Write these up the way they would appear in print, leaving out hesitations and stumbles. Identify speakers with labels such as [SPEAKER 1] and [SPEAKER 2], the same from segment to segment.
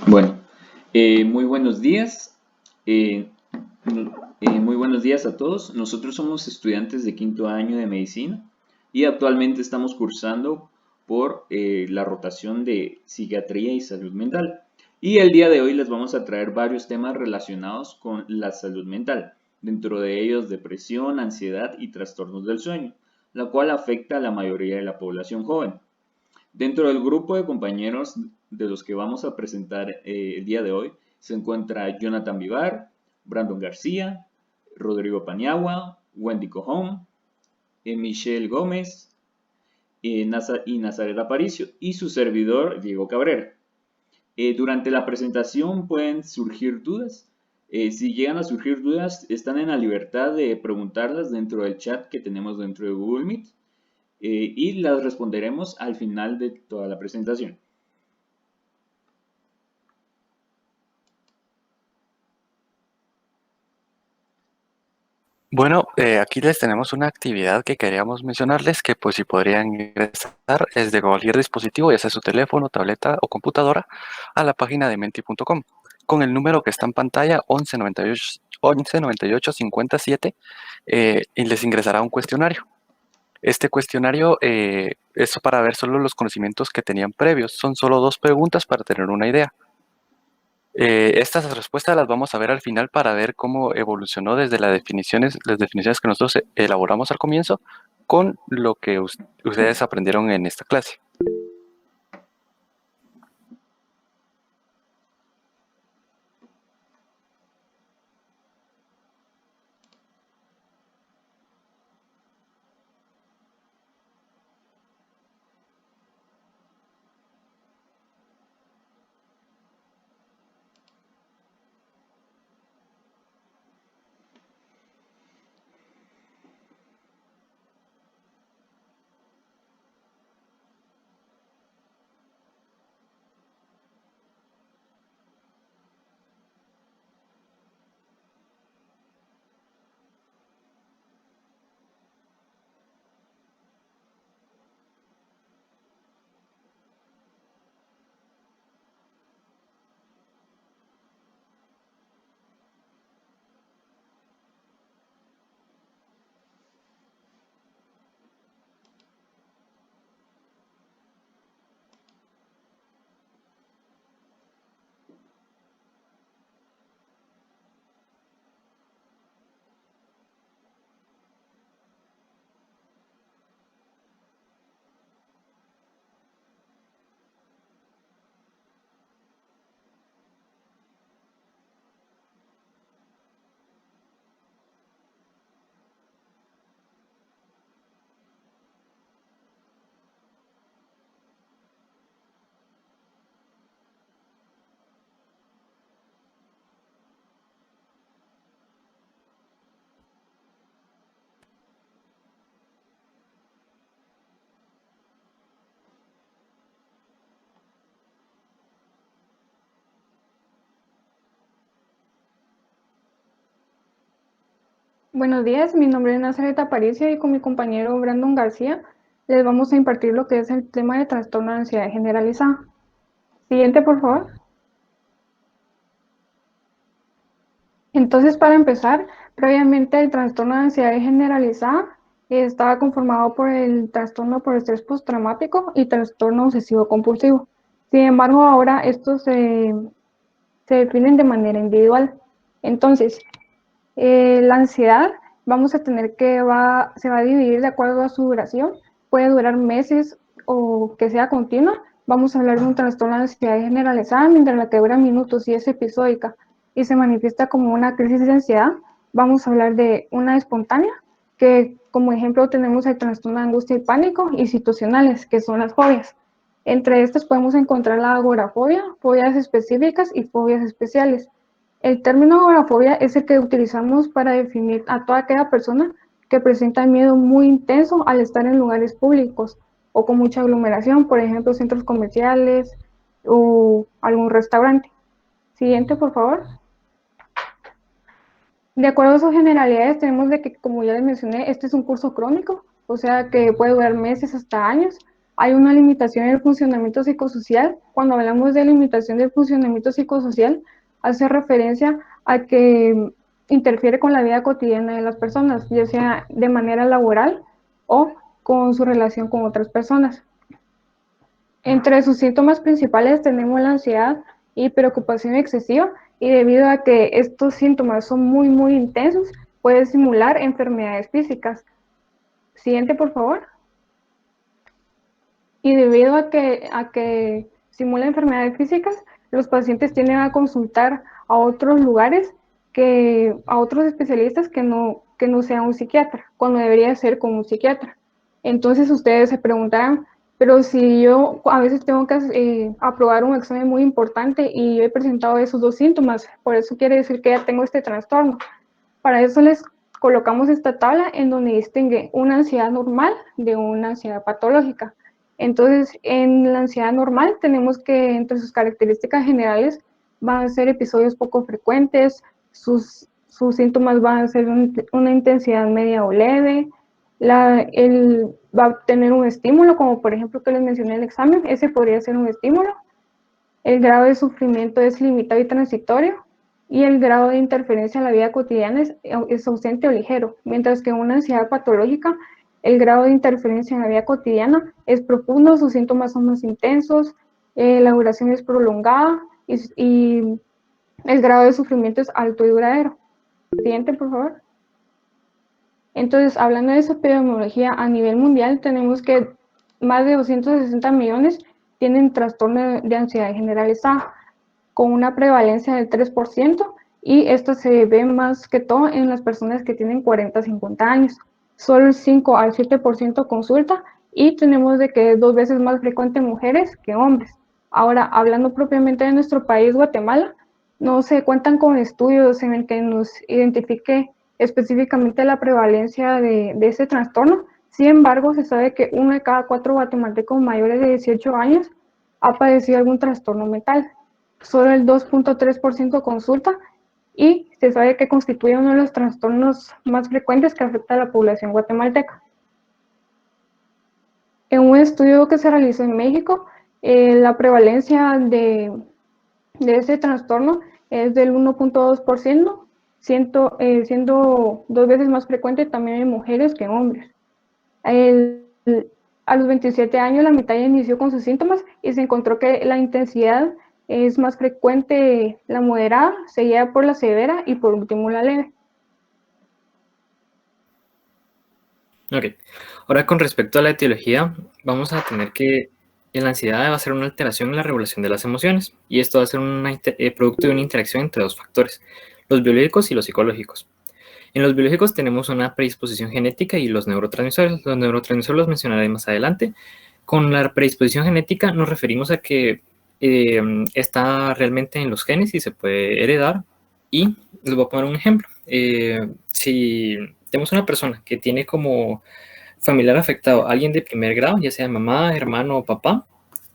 [SPEAKER 1] Bueno, muy buenos días. eh, Muy buenos días a todos. Nosotros somos estudiantes de quinto año de medicina y actualmente estamos cursando por la rotación de psiquiatría y salud mental. Y el día de hoy les vamos a traer varios temas relacionados con la salud mental, dentro de ellos depresión, ansiedad y trastornos del sueño, la cual afecta a la mayoría de la población joven. Dentro del grupo de compañeros de los que vamos a presentar el día de hoy se encuentra Jonathan Vivar, Brandon García, Rodrigo Paniagua, Wendy Cojón, Michelle Gómez y Nazaret Aparicio y su servidor Diego Cabrera. Durante la presentación pueden surgir dudas. Si llegan a surgir dudas, están en la libertad de preguntarlas dentro del chat que tenemos dentro de Google Meet y las responderemos al final de toda la presentación.
[SPEAKER 2] Bueno, aquí les tenemos una actividad que queríamos mencionarles que pues si podrían ingresar desde cualquier dispositivo, ya sea su teléfono, tableta o computadora, a la página de menti.com con el número que está en pantalla 119857 y les ingresará un cuestionario. Este cuestionario es para ver solo los conocimientos que tenían previos. Son solo 2 preguntas para tener una idea. Estas respuestas las vamos a ver al final para ver cómo evolucionó desde las definiciones que nosotros elaboramos al comienzo con lo que ustedes aprendieron en esta clase.
[SPEAKER 3] Buenos días, mi nombre es Nazaret Aparicio y con mi compañero Brandon García les vamos a impartir lo que es el tema de trastorno de ansiedad generalizada. Siguiente, por favor. Entonces, para empezar, previamente el trastorno de ansiedad generalizada estaba conformado por el trastorno por estrés postraumático y trastorno obsesivo compulsivo. Sin embargo, ahora estos se definen de manera individual. Entonces, la ansiedad vamos a tener que se va a dividir de acuerdo a su duración. Puede durar meses o que sea continua, vamos a hablar de un trastorno de ansiedad generalizada, mientras la que dura minutos y es episódica y se manifiesta como una crisis de ansiedad. Vamos a hablar de una espontánea, que como ejemplo tenemos el trastorno de angustia y pánico, y situacionales, que son las fobias. Entre estas podemos encontrar la agorafobia, fobias específicas y fobias especiales. El término agorafobia es el que utilizamos para definir a toda aquella persona que presenta miedo muy intenso al estar en lugares públicos o con mucha aglomeración, por ejemplo, centros comerciales o algún restaurante. Siguiente, por favor. De acuerdo a sus generalidades, tenemos de que, como ya les mencioné, este es un curso crónico, o sea que puede durar meses hasta años. Hay una limitación en el funcionamiento psicosocial. Cuando hablamos de limitación del funcionamiento psicosocial, hace referencia a que interfiere con la vida cotidiana de las personas, ya sea de manera laboral o con su relación con otras personas. Entre sus síntomas principales tenemos la ansiedad y preocupación excesiva, y debido a que estos síntomas son muy intensos, puede simular enfermedades físicas. Siguiente, por favor. Y debido a que simula enfermedades físicas, los pacientes tienden a consultar a otros lugares, a otros especialistas que no sea un psiquiatra, cuando debería ser con un psiquiatra. Entonces ustedes se preguntarán, pero si yo a veces tengo que aprobar un examen muy importante y yo he presentado esos dos síntomas, por eso quiere decir que ya tengo este trastorno. Para eso les colocamos esta tabla en donde distingue una ansiedad normal de una ansiedad patológica. Entonces, en la ansiedad normal tenemos que entre sus características generales van a ser episodios poco frecuentes, sus síntomas van a ser una intensidad media o leve, va a tener un estímulo, como por ejemplo que les mencioné el examen, ese podría ser un estímulo. El grado de sufrimiento es limitado y transitorio, y el grado de interferencia en la vida cotidiana es ausente o ligero, mientras que en una ansiedad patológica el grado de interferencia en la vida cotidiana es profundo, sus síntomas son más intensos, la duración es prolongada y el grado de sufrimiento es alto y duradero. Siguiente, por favor. Entonces, hablando de esa epidemiología a nivel mundial, tenemos que más de 260 millones tienen trastorno de ansiedad generalizada, con una prevalencia del 3%, y esto se ve más que todo en las personas que tienen 40 a 50 años. Solo el 5 al 7% consulta, y tenemos de que es 2 veces más frecuente en mujeres que hombres. Ahora, hablando propiamente de nuestro país, Guatemala, no se cuentan con estudios en el que nos identifique específicamente la prevalencia de ese trastorno. Sin embargo, se sabe que 1 de cada 4 guatemaltecos mayores de 18 años ha padecido algún trastorno mental. Solo el 2.3% consulta, y se sabe que constituye uno de los trastornos más frecuentes que afecta a la población guatemalteca. En un estudio que se realizó en México, la prevalencia de ese trastorno es del 1.2%, siendo 2 veces más frecuente también en mujeres que en hombres. A los 27 años la mitad ya inició con sus síntomas, y se encontró que la intensidad es más frecuente la moderada, seguida por la severa y por último la leve.
[SPEAKER 4] Ok, ahora con respecto a la etiología, vamos a tener que la ansiedad va a ser una alteración en la regulación de las emociones, y esto va a ser producto de una interacción entre dos factores, los biológicos y los psicológicos. En los biológicos tenemos una predisposición genética y los neurotransmisores. Los neurotransmisores los mencionaré más adelante. Con la predisposición genética nos referimos a que está realmente en los genes y se puede heredar. Y les voy a poner un ejemplo. Si tenemos una persona que tiene como familiar afectado a alguien de primer grado, ya sea mamá, hermano o papá,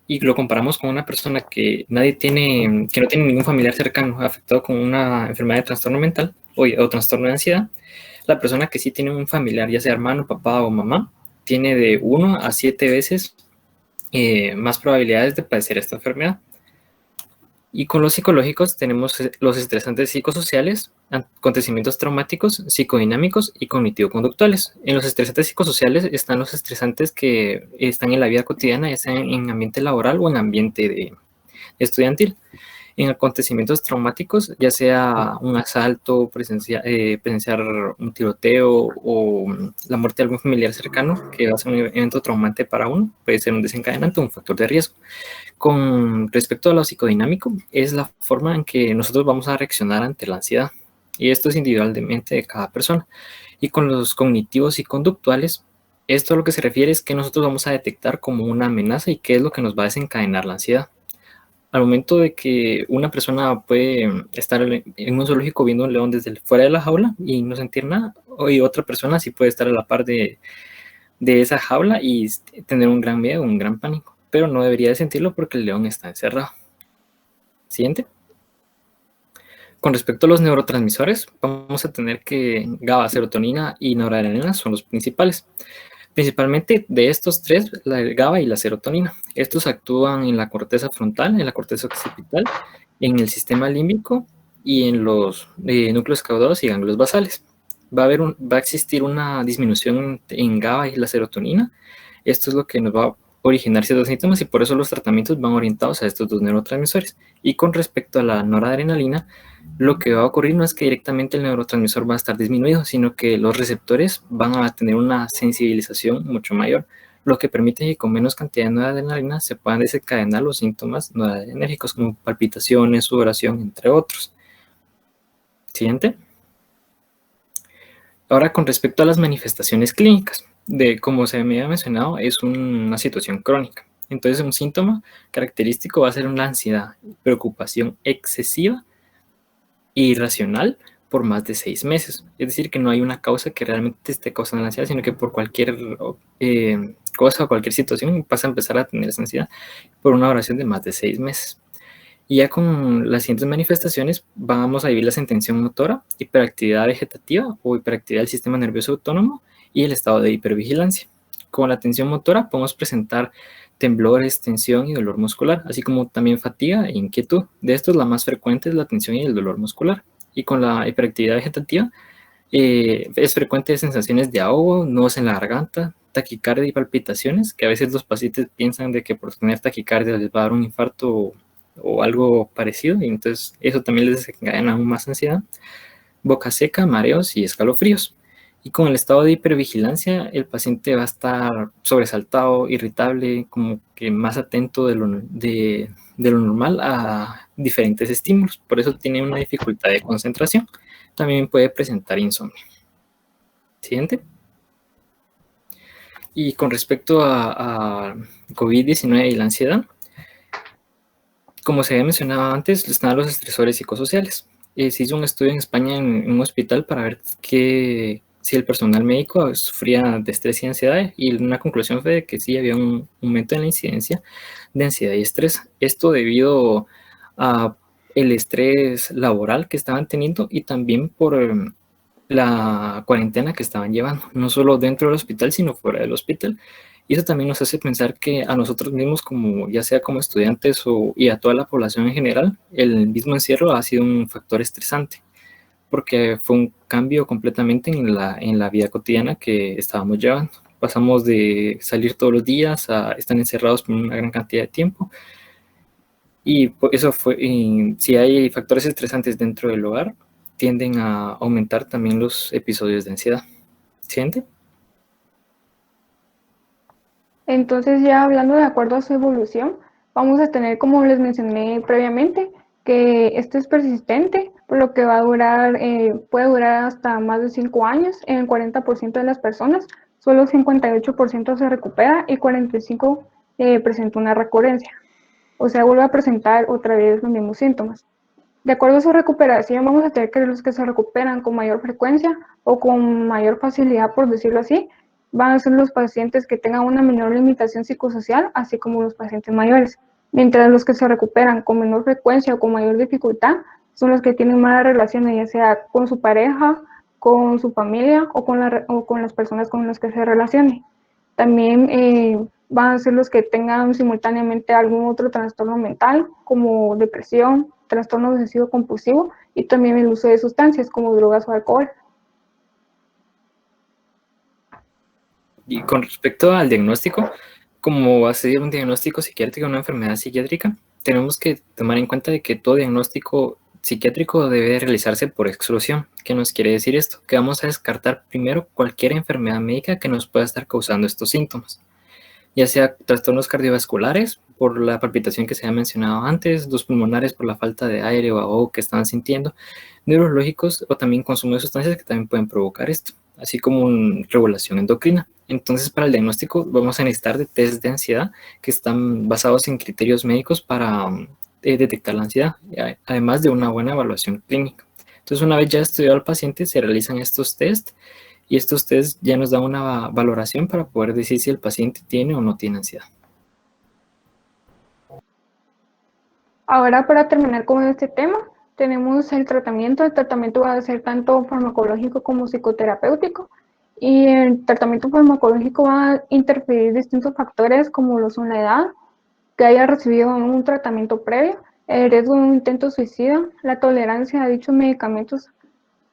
[SPEAKER 4] y lo comparamos con una persona que no tiene ningún familiar cercano afectado con una enfermedad de trastorno mental o trastorno de ansiedad, la persona que sí tiene un familiar, ya sea hermano, papá o mamá, tiene de 1 a 7 veces más probabilidades de padecer esta enfermedad. Y con los psicológicos tenemos los estresantes psicosociales, acontecimientos traumáticos, psicodinámicos y cognitivo-conductuales. En los estresantes psicosociales están los estresantes que están en la vida cotidiana, ya sea en ambiente laboral o en ambiente estudiantil. en acontecimientos traumáticos, ya sea un asalto, presenciar un tiroteo o la muerte de algún familiar cercano, que va a ser un evento traumante para uno, puede ser un desencadenante o un factor de riesgo. Con respecto a lo psicodinámico, es la forma en que nosotros vamos a reaccionar ante la ansiedad, y esto es individualmente de cada persona. Y con los cognitivos y conductuales, esto a lo que se refiere es que nosotros vamos a detectar como una amenaza y qué es lo que nos va a desencadenar la ansiedad. Al momento de que una persona puede estar en un zoológico viendo un león desde fuera de la jaula y no sentir nada, y otra persona sí puede estar a la par de esa jaula y tener un gran miedo, un gran pánico, pero no debería de sentirlo porque el león está encerrado. Siguiente. Con respecto a los neurotransmisores, vamos a tener que GABA, serotonina y noradrenalina son los principales. Principalmente de estos tres, la GABA y la serotonina. Estos actúan en la corteza frontal, en la corteza occipital, en el sistema límbico y en los núcleos caudados y ganglios basales. Va a existir una disminución en GABA y la serotonina. Esto es lo que nos va a originar ciertos síntomas y por eso los tratamientos van orientados a estos dos neurotransmisores. Y con respecto a la noradrenalina, lo que va a ocurrir no es que directamente el neurotransmisor va a estar disminuido, sino que los receptores van a tener una sensibilización mucho mayor, lo que permite que con menos cantidad de noradrenalina se puedan desencadenar los síntomas noradrenérgicos como palpitaciones, sudoración, entre otros. Siguiente. Ahora, con respecto a las manifestaciones clínicas, como se me había mencionado, es una situación crónica. Entonces, un síntoma característico va a ser una ansiedad, preocupación excesiva e irracional por más de 6 meses. Es decir, que no hay una causa que realmente esté causando la ansiedad, sino que por cualquier cosa o cualquier situación vas a empezar a tener esa ansiedad por una duración de más de 6 meses. Y ya con las siguientes manifestaciones vamos a dividirlas en tensión motora, hiperactividad vegetativa o hiperactividad del sistema nervioso autónomo y el estado de hipervigilancia. Con la tensión motora podemos presentar temblores, tensión y dolor muscular, así como también fatiga e inquietud. De estos la más frecuente es la tensión y el dolor muscular. Y con la hiperactividad vegetativa es frecuente sensaciones de ahogo, nudos en la garganta, taquicardia y palpitaciones, que a veces los pacientes piensan de que por tener taquicardia les va a dar un infarto o algo parecido, y entonces eso también les desencadena aún más ansiedad, boca seca, mareos y escalofríos. Y con el estado de hipervigilancia, el paciente va a estar sobresaltado, irritable, como que más atento de lo normal a diferentes estímulos. Por eso tiene una dificultad de concentración. También puede presentar insomnio. Siguiente. Y con respecto a COVID-19 y la ansiedad, como se había mencionado antes, están los estresores psicosociales. Se hizo un estudio en España en un hospital para ver si el personal médico sufría de estrés y ansiedad, y una conclusión fue de que sí había un aumento en la incidencia de ansiedad y estrés. Esto debido a el estrés laboral que estaban teniendo y también por la cuarentena que estaban llevando, no solo dentro del hospital, sino fuera del hospital. Y eso también nos hace pensar que a nosotros mismos, como ya sea como estudiantes y a toda la población en general, el mismo encierro ha sido un factor estresante, porque fue un cambio completamente en la vida cotidiana que estábamos llevando. Pasamos de salir todos los días a estar encerrados por una gran cantidad de tiempo. Y eso fue, si hay factores estresantes dentro del hogar, tienden a aumentar también los episodios de ansiedad. ¿Siguiente?
[SPEAKER 3] Entonces, ya hablando de acuerdo a su evolución, vamos a tener, como les mencioné previamente, que esto es persistente, por lo que va a durar, puede durar hasta más de 5 años en el 40% de las personas, solo 58% se recupera y 45% presenta una recurrencia, o sea, vuelve a presentar otra vez los mismos síntomas. De acuerdo a su recuperación, vamos a tener que los que se recuperan con mayor frecuencia o con mayor facilidad, por decirlo así, van a ser los pacientes que tengan una menor limitación psicosocial, así como los pacientes mayores. Mientras los que se recuperan con menor frecuencia o con mayor dificultad son los que tienen malas relaciones, ya sea con su pareja, con su familia o con las personas con las que se relacionen. También van a ser los que tengan simultáneamente algún otro trastorno mental, como depresión, trastorno obsesivo compulsivo y también el uso de sustancias como drogas o alcohol.
[SPEAKER 4] Y con respecto al diagnóstico, como va a ser un diagnóstico psiquiátrico, una enfermedad psiquiátrica, tenemos que tomar en cuenta de que todo diagnóstico psiquiátrico debe realizarse por exclusión. ¿Qué nos quiere decir esto? Que vamos a descartar primero cualquier enfermedad médica que nos pueda estar causando estos síntomas, ya sea trastornos cardiovasculares por la palpitación que se ha mencionado antes, los pulmonares por la falta de aire o ahogo que estaban sintiendo, neurológicos o también consumo de sustancias que también pueden provocar esto, así como una regulación endocrina. Entonces, para el diagnóstico vamos a necesitar de test de ansiedad que están basados en criterios médicos para detectar la ansiedad, además de una buena evaluación clínica. Entonces, una vez ya estudiado al paciente, se realizan estos test y estos test ya nos dan una valoración para poder decir si el paciente tiene o no tiene ansiedad.
[SPEAKER 3] Ahora, para terminar con este tema, tenemos el tratamiento. El tratamiento va a ser tanto farmacológico como psicoterapéutico. Y el tratamiento farmacológico va a interferir distintos factores como lo son la edad, que haya recibido un tratamiento previo, el riesgo de un intento suicida, la tolerancia a dichos medicamentos,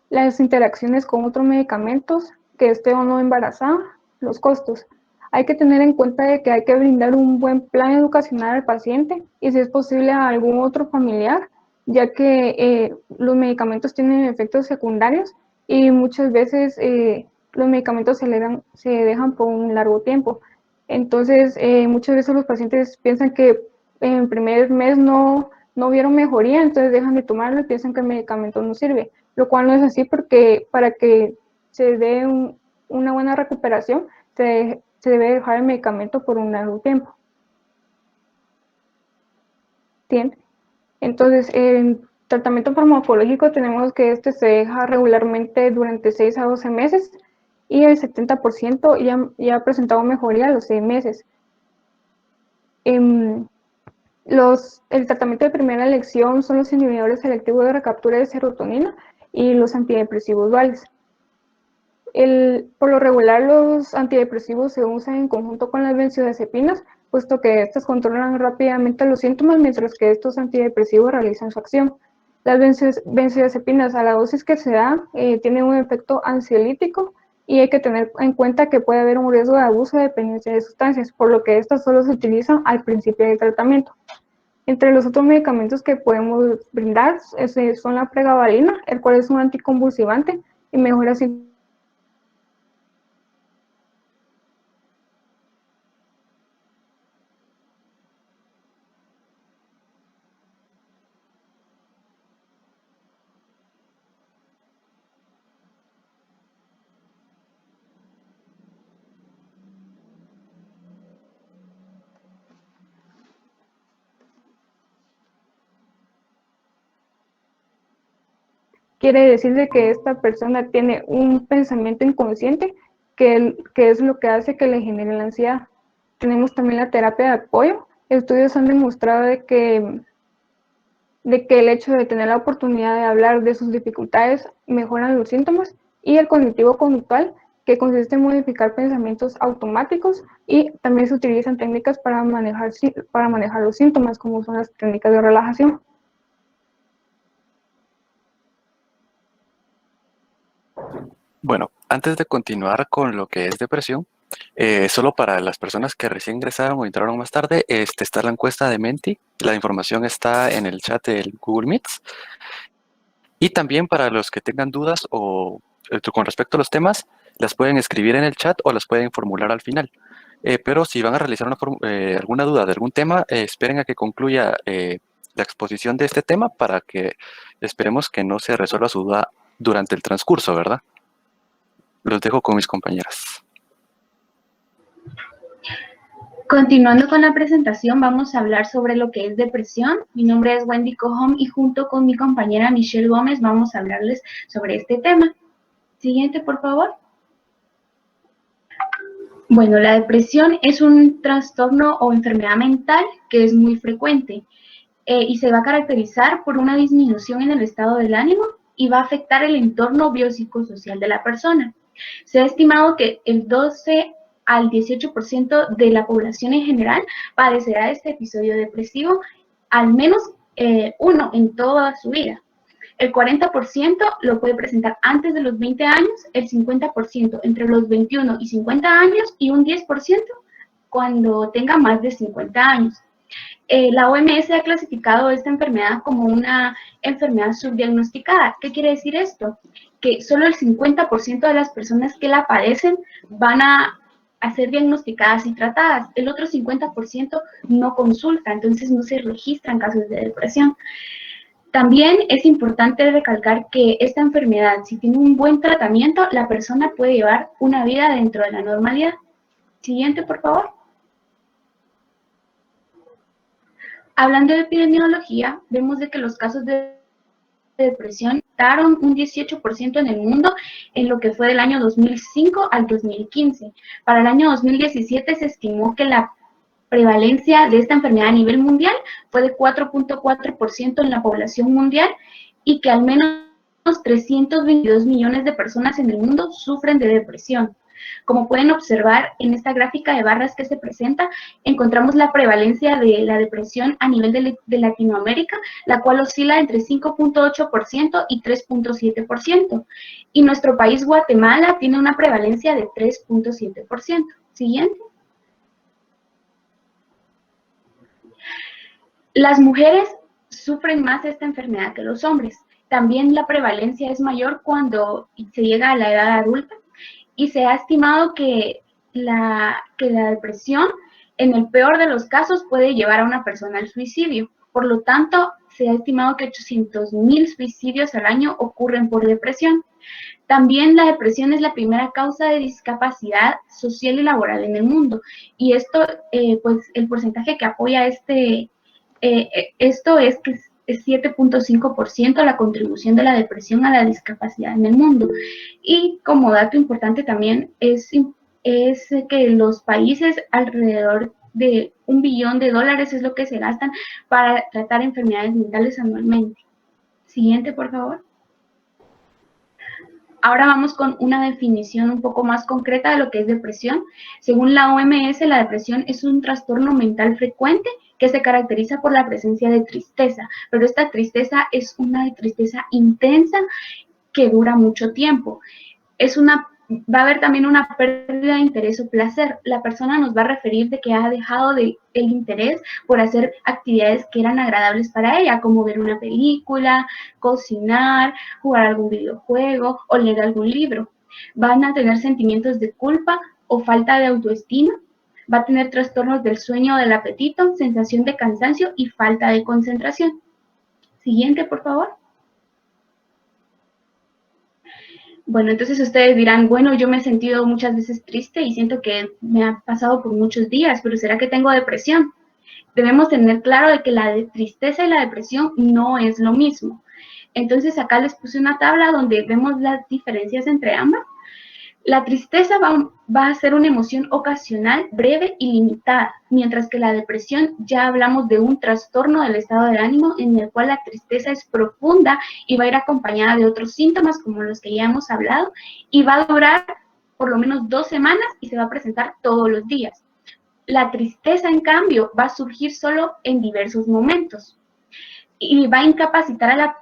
[SPEAKER 3] las interacciones con otros medicamentos, que esté o no embarazada, los costos. Hay que tener en cuenta de que hay que brindar un buen plan educacional al paciente y si es posible a algún otro familiar, ya que los medicamentos tienen efectos secundarios y muchas veces los medicamentos se dejan por un largo tiempo. Entonces, muchas veces los pacientes piensan que en el primer mes no vieron mejoría, entonces dejan de tomarlo y piensan que el medicamento no sirve, lo cual no es así porque para que se dé una buena recuperación se debe dejar el medicamento por un largo tiempo. ¿Bien? Entonces, en tratamiento farmacológico tenemos que este se deja regularmente durante 6 a 12 meses y el 70% ya ha presentado mejoría a los 6 meses. El tratamiento de primera elección son los inhibidores selectivos de recaptura de serotonina y los antidepresivos duales. Por lo regular, los antidepresivos se usan en conjunto con las benzodiazepinas, puesto que estas controlan rápidamente los síntomas, mientras que estos antidepresivos realizan su acción. Las benzodiazepinas, a la dosis que se da, tienen un efecto ansiolítico y hay que tener en cuenta que puede haber un riesgo de abuso de dependencia de sustancias, por lo que estas solo se utilizan al principio del tratamiento. Entre los otros medicamentos que podemos brindar son la pregabalina, el cual es un anticonvulsivante y mejora quiere decir de que esta persona tiene un pensamiento inconsciente que es lo que hace que le genere la ansiedad. Tenemos también la terapia de apoyo. Estudios han demostrado de que el hecho de tener la oportunidad de hablar de sus dificultades mejoran los síntomas, y el cognitivo conductual, que consiste en modificar pensamientos automáticos, y también se utilizan técnicas para manejar los síntomas, como son las técnicas de relajación.
[SPEAKER 2] Bueno, antes de continuar con lo que es depresión, solo para las personas que recién ingresaron o entraron más tarde, está la encuesta de Menti. La información está en el chat del Google Meets. Y también para los que tengan dudas o con respecto a los temas, las pueden escribir en el chat o las pueden formular al final. Pero si van a realizar alguna duda de algún tema, esperen a que concluya la exposición de este tema para que esperemos que no se resuelva su duda durante el transcurso, ¿verdad? Los dejo con mis compañeras.
[SPEAKER 5] Continuando con la presentación, vamos a hablar sobre lo que es depresión. Mi nombre es Wendy Cojom y junto con mi compañera Michelle Gómez vamos a hablarles sobre este tema. Siguiente, por favor. Bueno, la depresión es un trastorno o enfermedad mental que es muy frecuente y se va a caracterizar por una disminución en el estado del ánimo y va a afectar el entorno biopsicosocial de la persona. Se ha estimado que el 12 al 18% de la población en general padecerá este episodio depresivo, al menos uno en toda su vida. El 40% lo puede presentar antes de los 20 años, el 50% entre los 21 y 50 años y un 10% cuando tenga más de 50 años. La OMS ha clasificado esta enfermedad como una enfermedad subdiagnosticada. ¿Qué quiere decir esto? Que solo el 50% de las personas que la padecen van a ser diagnosticadas y tratadas. El otro 50% no consulta, entonces no se registran casos de depresión. También es importante recalcar que esta enfermedad, si tiene un buen tratamiento, la persona puede llevar una vida dentro de la normalidad. Siguiente, por favor. Hablando de epidemiología, vemos de que los casos de depresión aumentaron un 18% en el mundo en lo que fue del año 2005 al 2015. Para el año 2017 se estimó que la prevalencia de esta enfermedad a nivel mundial fue de 4.4% en la población mundial y que al menos 322 millones de personas en el mundo sufren de depresión. Como pueden observar en esta gráfica de barras que se presenta, encontramos la prevalencia de la depresión a nivel de Latinoamérica, la cual oscila entre 5.8% y 3.7%. Y nuestro país, Guatemala, tiene una prevalencia de 3.7%. Siguiente. Las mujeres sufren más esta enfermedad que los hombres. También la prevalencia es mayor cuando se llega a la edad adulta y se ha estimado que la depresión, en el peor de los casos, puede llevar a una persona al suicidio. Por lo tanto, se ha estimado que 800,000 suicidios al año ocurren por depresión. También la depresión es la primera causa de discapacidad social y laboral en el mundo. Y esto, pues el porcentaje que apoya esto es que es 7.5% la contribución de la depresión a la discapacidad en el mundo. Y como dato importante también es que los países alrededor de $1 billón es lo que se gastan para tratar enfermedades mentales anualmente. Siguiente, por favor. Ahora vamos con una definición un poco más concreta de lo que es depresión. Según la OMS, la depresión es un trastorno mental frecuente que se caracteriza por la presencia de tristeza, pero esta tristeza es una tristeza intensa que dura mucho tiempo. Va a haber también una pérdida de interés o placer. La persona nos va a referir de que ha dejado el interés por hacer actividades que eran agradables para ella, como ver una película, cocinar, jugar algún videojuego o leer algún libro. Van a tener sentimientos de culpa o falta de autoestima. Va a tener trastornos del sueño o del apetito, sensación de cansancio y falta de concentración. Siguiente, por favor. Bueno, entonces ustedes dirán, bueno, yo me he sentido muchas veces triste y siento que me ha pasado por muchos días, pero ¿será que tengo depresión? Debemos tener claro de que la tristeza y la depresión no es lo mismo. Entonces acá les puse una tabla donde vemos las diferencias entre ambas. La tristeza va a ser una emoción ocasional, breve y limitada, mientras que la depresión ya hablamos de un trastorno del estado del ánimo en el cual la tristeza es profunda y va a ir acompañada de otros síntomas como los que ya hemos hablado y va a durar por lo menos 2 semanas y se va a presentar todos los días. La tristeza, en cambio, va a surgir solo en diversos momentos y va a incapacitar a la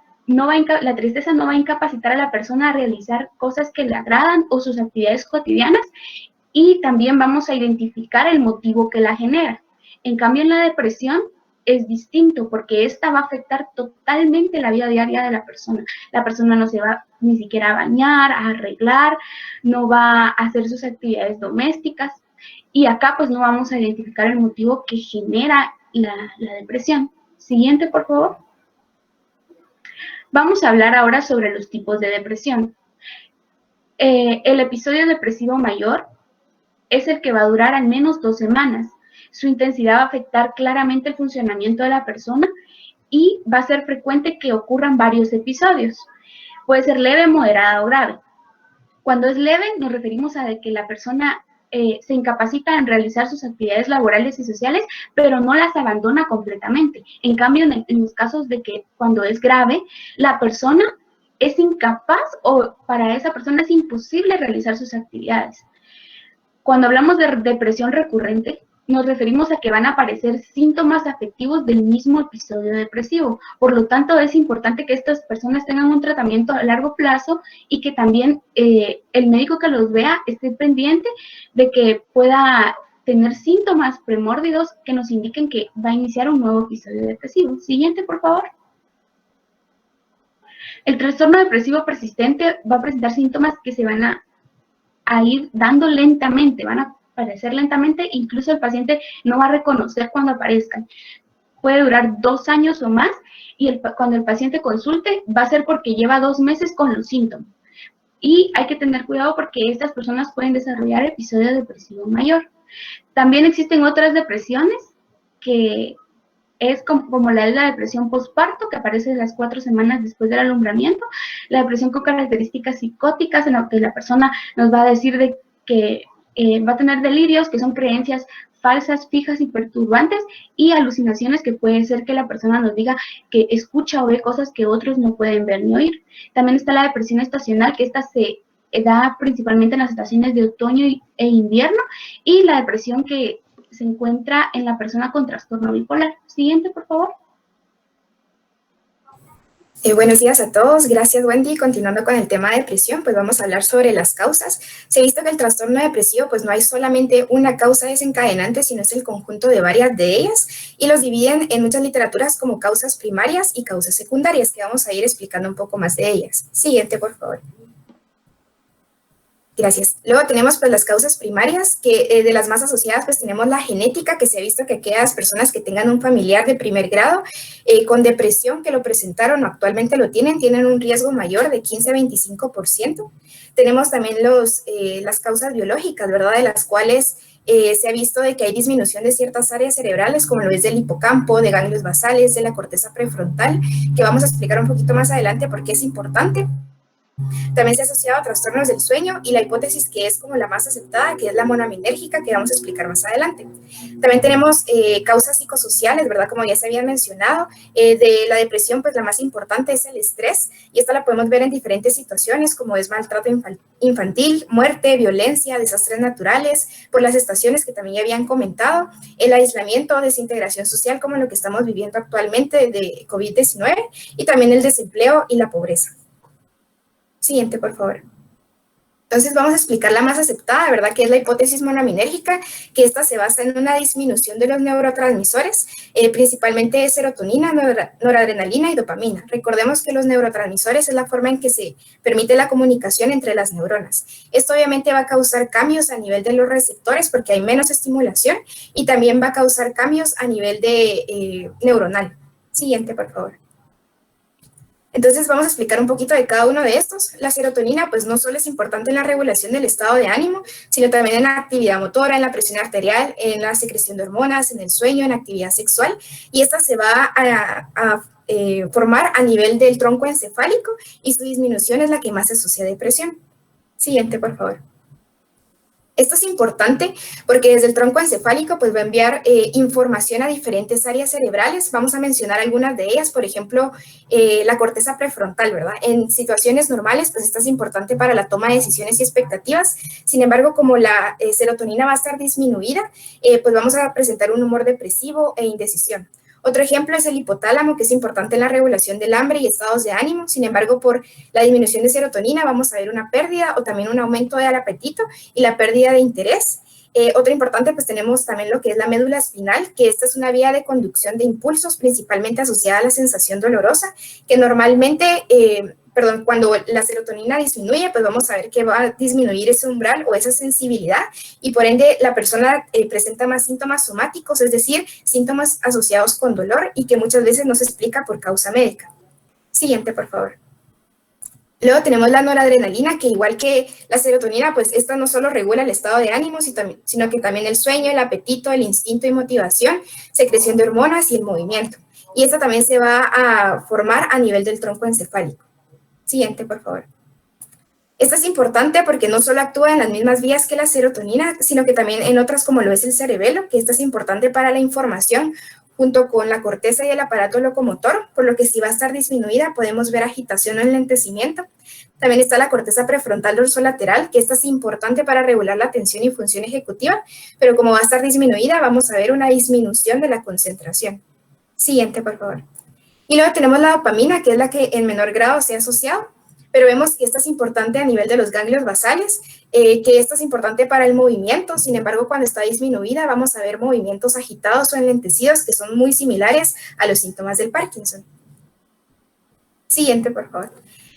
[SPEAKER 5] tristeza no va a incapacitar a la persona a realizar cosas que le agradan o sus actividades cotidianas y también vamos a identificar el motivo que la genera. En cambio, en la depresión es distinto porque esta va a afectar totalmente la vida diaria de la persona. La persona no se va ni siquiera a bañar, a arreglar, no va a hacer sus actividades domésticas y acá pues no vamos a identificar el motivo que genera la depresión. Siguiente, por favor. Vamos a hablar ahora sobre los tipos de depresión. El episodio depresivo mayor es el que va a durar al menos 2 semanas. Su intensidad va a afectar claramente el funcionamiento de la persona y va a ser frecuente que ocurran varios episodios. Puede ser leve, moderada o grave. Cuando es leve, nos referimos a que la persona se incapacita en realizar sus actividades laborales y sociales, pero no las abandona completamente. En cambio, en los casos de que cuando es grave, la persona es incapaz o para esa persona es imposible realizar sus actividades. Cuando hablamos de depresión recurrente, nos referimos a que van a aparecer síntomas afectivos del mismo episodio depresivo. Por lo tanto, es importante que estas personas tengan un tratamiento a largo plazo y que también el médico que los vea esté pendiente de que pueda tener síntomas premórdidos que nos indiquen que va a iniciar un nuevo episodio depresivo. Siguiente, por favor. El trastorno depresivo persistente va a presentar síntomas que se van a ir dando lentamente, van a aparecer lentamente, incluso el paciente no va a reconocer cuando aparezcan. Puede durar 2 años o más, y cuando el paciente consulte va a ser porque lleva 2 meses con los síntomas. Y hay que tener cuidado porque estas personas pueden desarrollar episodio depresivo mayor. También existen otras depresiones que es como la depresión postparto, que aparece las 4 semanas después del alumbramiento, la depresión con características psicóticas, en la que la persona nos va a decir de que va a tener delirios, que son creencias falsas, fijas y perturbantes, y alucinaciones, que puede ser que la persona nos diga que escucha o ve cosas que otros no pueden ver ni oír. También está la depresión estacional, que esta se da principalmente en las estaciones de otoño e invierno, y la depresión que se encuentra en la persona con trastorno bipolar. Siguiente, por favor.
[SPEAKER 6] Buenos días a todos, gracias Wendy. Continuando con el tema de depresión, pues vamos a hablar sobre las causas. Se ha visto que el trastorno depresivo, pues no hay solamente una causa desencadenante, sino es el conjunto de varias de ellas, y los dividen en muchas literaturas como causas primarias y causas secundarias, que vamos a ir explicando un poco más de ellas. Siguiente, por favor. Gracias. Luego tenemos pues las causas primarias, que de las más asociadas pues tenemos la genética, que se ha visto que aquellas personas que tengan un familiar de primer grado con depresión que lo presentaron o actualmente lo tienen un riesgo mayor de 15 a 25%. Tenemos también las causas biológicas, ¿verdad? De las cuales se ha visto de que hay disminución de ciertas áreas cerebrales, como lo es del hipocampo, de ganglios basales, de la corteza prefrontal, que vamos a explicar un poquito más adelante por qué es importante. También se ha asociado a trastornos del sueño y la hipótesis que es como la más aceptada, que es la monoaminérgica, que vamos a explicar más adelante. También tenemos causas psicosociales, ¿verdad? Como ya se había mencionado, de la depresión, pues la más importante es el estrés, y esta la podemos ver en diferentes situaciones, como es maltrato infantil, muerte, violencia, desastres naturales, por las estaciones que también ya habían comentado, el aislamiento, desintegración social, como lo que estamos viviendo actualmente de COVID-19, y también el desempleo y la pobreza. Siguiente, por favor. Entonces vamos a explicar la más aceptada, ¿verdad? Que es la hipótesis monoaminérgica, que esta se basa en una disminución de los neurotransmisores, principalmente de serotonina, noradrenalina y dopamina. Recordemos que los neurotransmisores es la forma en que se permite la comunicación entre las neuronas. Esto obviamente va a causar cambios a nivel de los receptores porque hay menos estimulación, y también va a causar cambios a nivel de neuronal. Siguiente, por favor. Entonces vamos a explicar un poquito de cada uno de estos. La serotonina pues no solo es importante en la regulación del estado de ánimo, sino también en la actividad motora, en la presión arterial, en la secreción de hormonas, en el sueño, en la actividad sexual, y esta se va a formar a nivel del tronco encefálico, y su disminución es la que más se asocia a depresión. Siguiente, por favor. Esto es importante porque desde el tronco encefálico pues va a enviar información a diferentes áreas cerebrales. Vamos a mencionar algunas de ellas, por ejemplo, la corteza prefrontal, ¿verdad? En situaciones normales pues esta es importante para la toma de decisiones y expectativas. Sin embargo, como la serotonina va a estar disminuida, pues vamos a presentar un humor depresivo e indecisión. Otro ejemplo es el hipotálamo, que es importante en la regulación del hambre y estados de ánimo. Sin embargo, por la disminución de serotonina vamos a ver una pérdida o también un aumento del apetito y la pérdida de interés. Otro importante, pues tenemos también lo que es la médula espinal, que esta es una vía de conducción de impulsos, principalmente asociada a la sensación dolorosa, que normalmente, cuando la serotonina disminuye, pues vamos a ver que va a disminuir ese umbral o esa sensibilidad, y por ende la persona presenta más síntomas somáticos, es decir, síntomas asociados con dolor, y que muchas veces no se explica por causa médica. Siguiente, por favor. Luego tenemos la noradrenalina, que igual que la serotonina, pues esta no solo regula el estado de ánimo, sino que también el sueño, el apetito, el instinto y motivación, secreción de hormonas y el movimiento. Y esta también se va a formar a nivel del tronco encefálico. Siguiente, por favor. Esta es importante porque no solo actúa en las mismas vías que la serotonina, sino que también en otras como lo es el cerebelo, que esta es importante para la información, junto con la corteza y el aparato locomotor, por lo que si va a estar disminuida podemos ver agitación o enlentecimiento. También está la corteza prefrontal dorsolateral, que esta es importante para regular la atención y función ejecutiva, pero como va a estar disminuida vamos a ver una disminución de la concentración. Siguiente, por favor. Y luego tenemos la dopamina, que es la que en menor grado se ha asociado. pero vemos que esta es importante a nivel de los ganglios basales, que esta es importante para el movimiento. Sin embargo, cuando está disminuida, vamos a ver movimientos agitados o enlentecidos que son muy similares a los síntomas del Parkinson. Siguiente, por favor.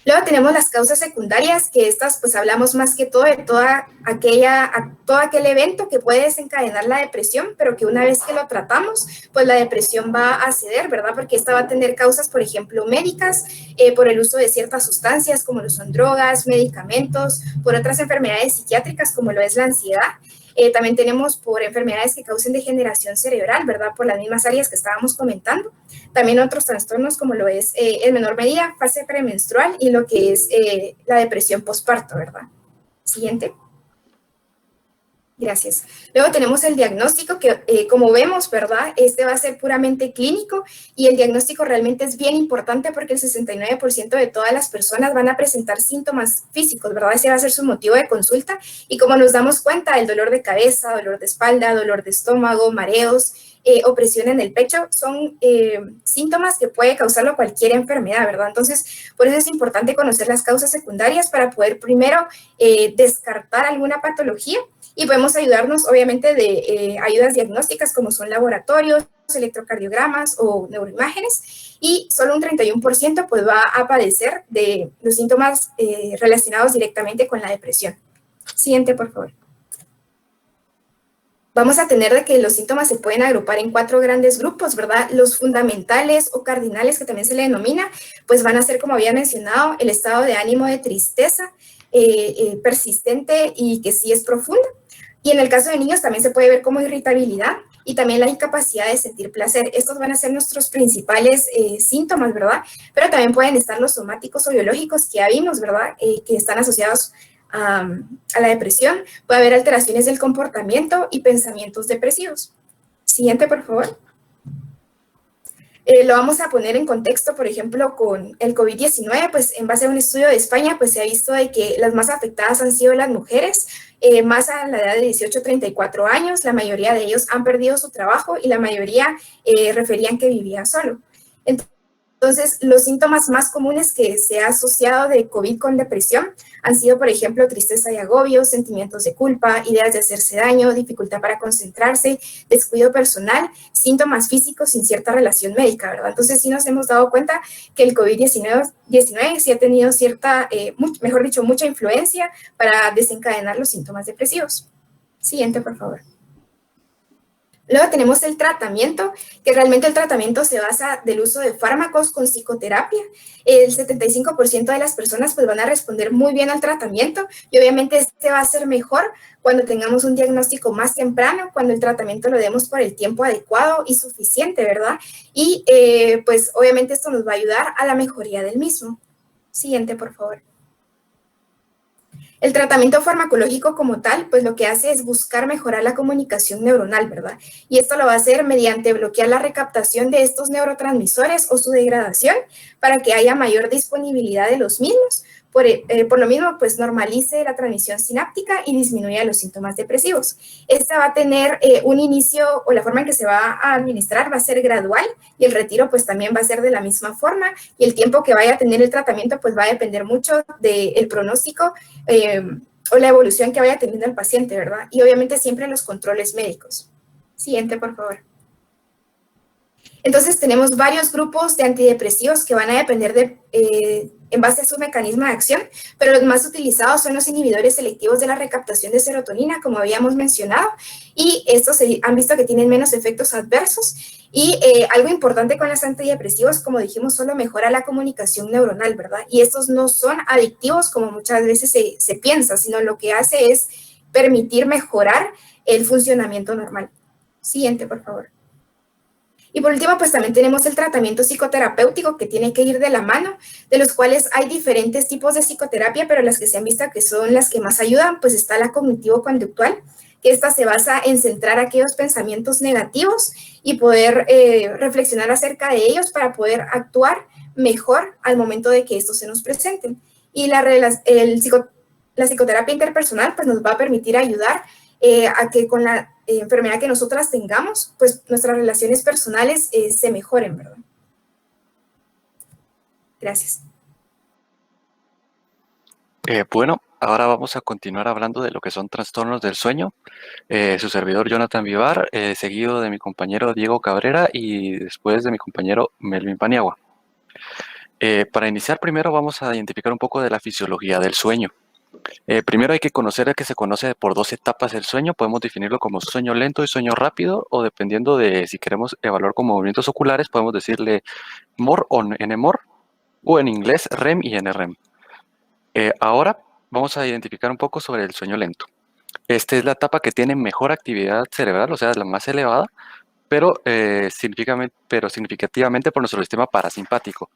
[SPEAKER 6] Luego tenemos las causas secundarias, que estas pues hablamos más que todo de todo aquel evento que puede desencadenar la depresión, pero que una vez que lo tratamos, pues la depresión va a ceder, ¿verdad? Porque esta va a tener causas, por ejemplo, médicas, por el uso de ciertas sustancias como lo son drogas, medicamentos, por otras enfermedades psiquiátricas como lo es la ansiedad. También tenemos por enfermedades que causen degeneración cerebral, ¿verdad? Por las mismas áreas que estábamos comentando. También otros trastornos como lo es, en menor medida, fase premenstrual y lo que es la depresión postparto, ¿verdad? Siguiente. Gracias. Luego tenemos el diagnóstico que, como vemos, ¿verdad? Este va a ser puramente clínico y el diagnóstico realmente es bien importante porque el 69% de todas las personas van a presentar síntomas físicos, ¿verdad? Ese va a ser su motivo de consulta y como nos damos cuenta, el dolor de cabeza, dolor de espalda, dolor de estómago, mareos, opresión en el pecho, son síntomas que puede causarlo cualquier enfermedad, ¿verdad? Entonces, por eso es importante conocer las causas secundarias para poder primero descartar alguna patología y podemos ayudarnos, obviamente, de ayudas diagnósticas como son laboratorios, electrocardiogramas o neuroimágenes, y solo un 31% pues va a padecer de los síntomas relacionados directamente con la depresión. Siguiente, por favor. Vamos a tener de que los síntomas se pueden agrupar en 4 grandes grupos, ¿verdad? Los fundamentales o cardinales, que también se le denomina, pues van a ser, como había mencionado, el estado de ánimo de tristeza persistente y que sí es profunda. Y en el caso de niños también se puede ver como irritabilidad y también la incapacidad de sentir placer. Estos van a ser nuestros principales síntomas, ¿verdad? Pero también pueden estar los somáticos o biológicos que ya vimos, ¿verdad? Que están asociados a la depresión. Puede haber alteraciones del comportamiento y pensamientos depresivos. Siguiente, por favor. Lo vamos a poner en contexto, por ejemplo, con el COVID-19, pues en base a un estudio de España, pues se ha visto de que las más afectadas han sido las mujeres, más a la edad de 18 a 34 años, la mayoría de ellos han perdido su trabajo y la mayoría referían que vivía solo. Entonces, los síntomas más comunes que se ha asociado de COVID con depresión han sido, por ejemplo, tristeza y agobio, sentimientos de culpa, ideas de hacerse daño, dificultad para concentrarse, descuido personal, síntomas físicos sin cierta relación médica, ¿verdad? Entonces, sí nos hemos dado cuenta que el COVID-19 sí ha tenido cierta, mejor dicho, mucha influencia para desencadenar los síntomas depresivos. Siguiente, por favor. Luego tenemos el tratamiento, que realmente el tratamiento se basa del uso de fármacos con psicoterapia. El 75% de las personas pues van a responder muy bien al tratamiento y obviamente este va a ser mejor cuando tengamos un diagnóstico más temprano, cuando el tratamiento lo demos por el tiempo adecuado y suficiente, ¿verdad? Y pues obviamente esto nos va a ayudar a la mejoría del mismo. Siguiente, por favor. El tratamiento farmacológico como tal, pues lo que hace es buscar mejorar la comunicación neuronal, ¿verdad? Y esto lo va a hacer mediante bloquear la recaptación de estos neurotransmisores o su degradación para que haya mayor disponibilidad de los mismos. Por lo mismo, pues normalice la transmisión sináptica y disminuya los síntomas depresivos. Esta va a tener un inicio, o la forma en que se va a administrar va a ser gradual y el retiro pues también va a ser de la misma forma y el tiempo que vaya a tener el tratamiento pues va a depender mucho del pronóstico o la evolución que vaya teniendo el paciente, ¿verdad? Y obviamente siempre los controles médicos. Siguiente, por favor. Entonces tenemos varios grupos de antidepresivos que van a depender en base a su mecanismo de acción, pero los más utilizados son los inhibidores selectivos de la recaptación de serotonina, como habíamos mencionado, y estos se han visto que tienen menos efectos adversos, y algo importante con los antidepresivos, como dijimos, solo mejora la comunicación neuronal, ¿verdad? Y estos no son adictivos como muchas veces se piensa, sino lo que hace es permitir mejorar el funcionamiento normal. Siguiente, por favor. Y por último, pues también tenemos el tratamiento psicoterapéutico que tiene que ir de la mano, de los cuales hay diferentes tipos de psicoterapia, pero las que se han visto que son las que más ayudan, pues está la cognitivo-conductual, que esta se basa en centrar aquellos pensamientos negativos y poder reflexionar acerca de ellos para poder actuar mejor al momento de que estos se nos presenten. Y la psicoterapia interpersonal pues nos va a permitir ayudar a que con la enfermedad que nosotras tengamos, pues nuestras relaciones personales se mejoren, ¿verdad? Gracias.
[SPEAKER 2] Bueno, ahora vamos a continuar hablando de lo que son trastornos del sueño. Su servidor Jonathan Vivar, seguido de mi compañero Diego Cabrera y después de mi compañero Melvin Paniagua. Para iniciar, primero vamos a identificar un poco de la fisiología del sueño. Primero hay que conocer que se conoce por dos etapas el sueño. Podemos definirlo como sueño lento y sueño rápido, o dependiendo de si queremos evaluar con movimientos oculares, podemos decirle MOR o NMOR, o en inglés REM y NREM. Ahora vamos a identificar un poco sobre el sueño lento. Esta es la etapa que tiene mejor actividad cerebral, o sea, la más elevada, pero significativamente por nuestro sistema parasimpático.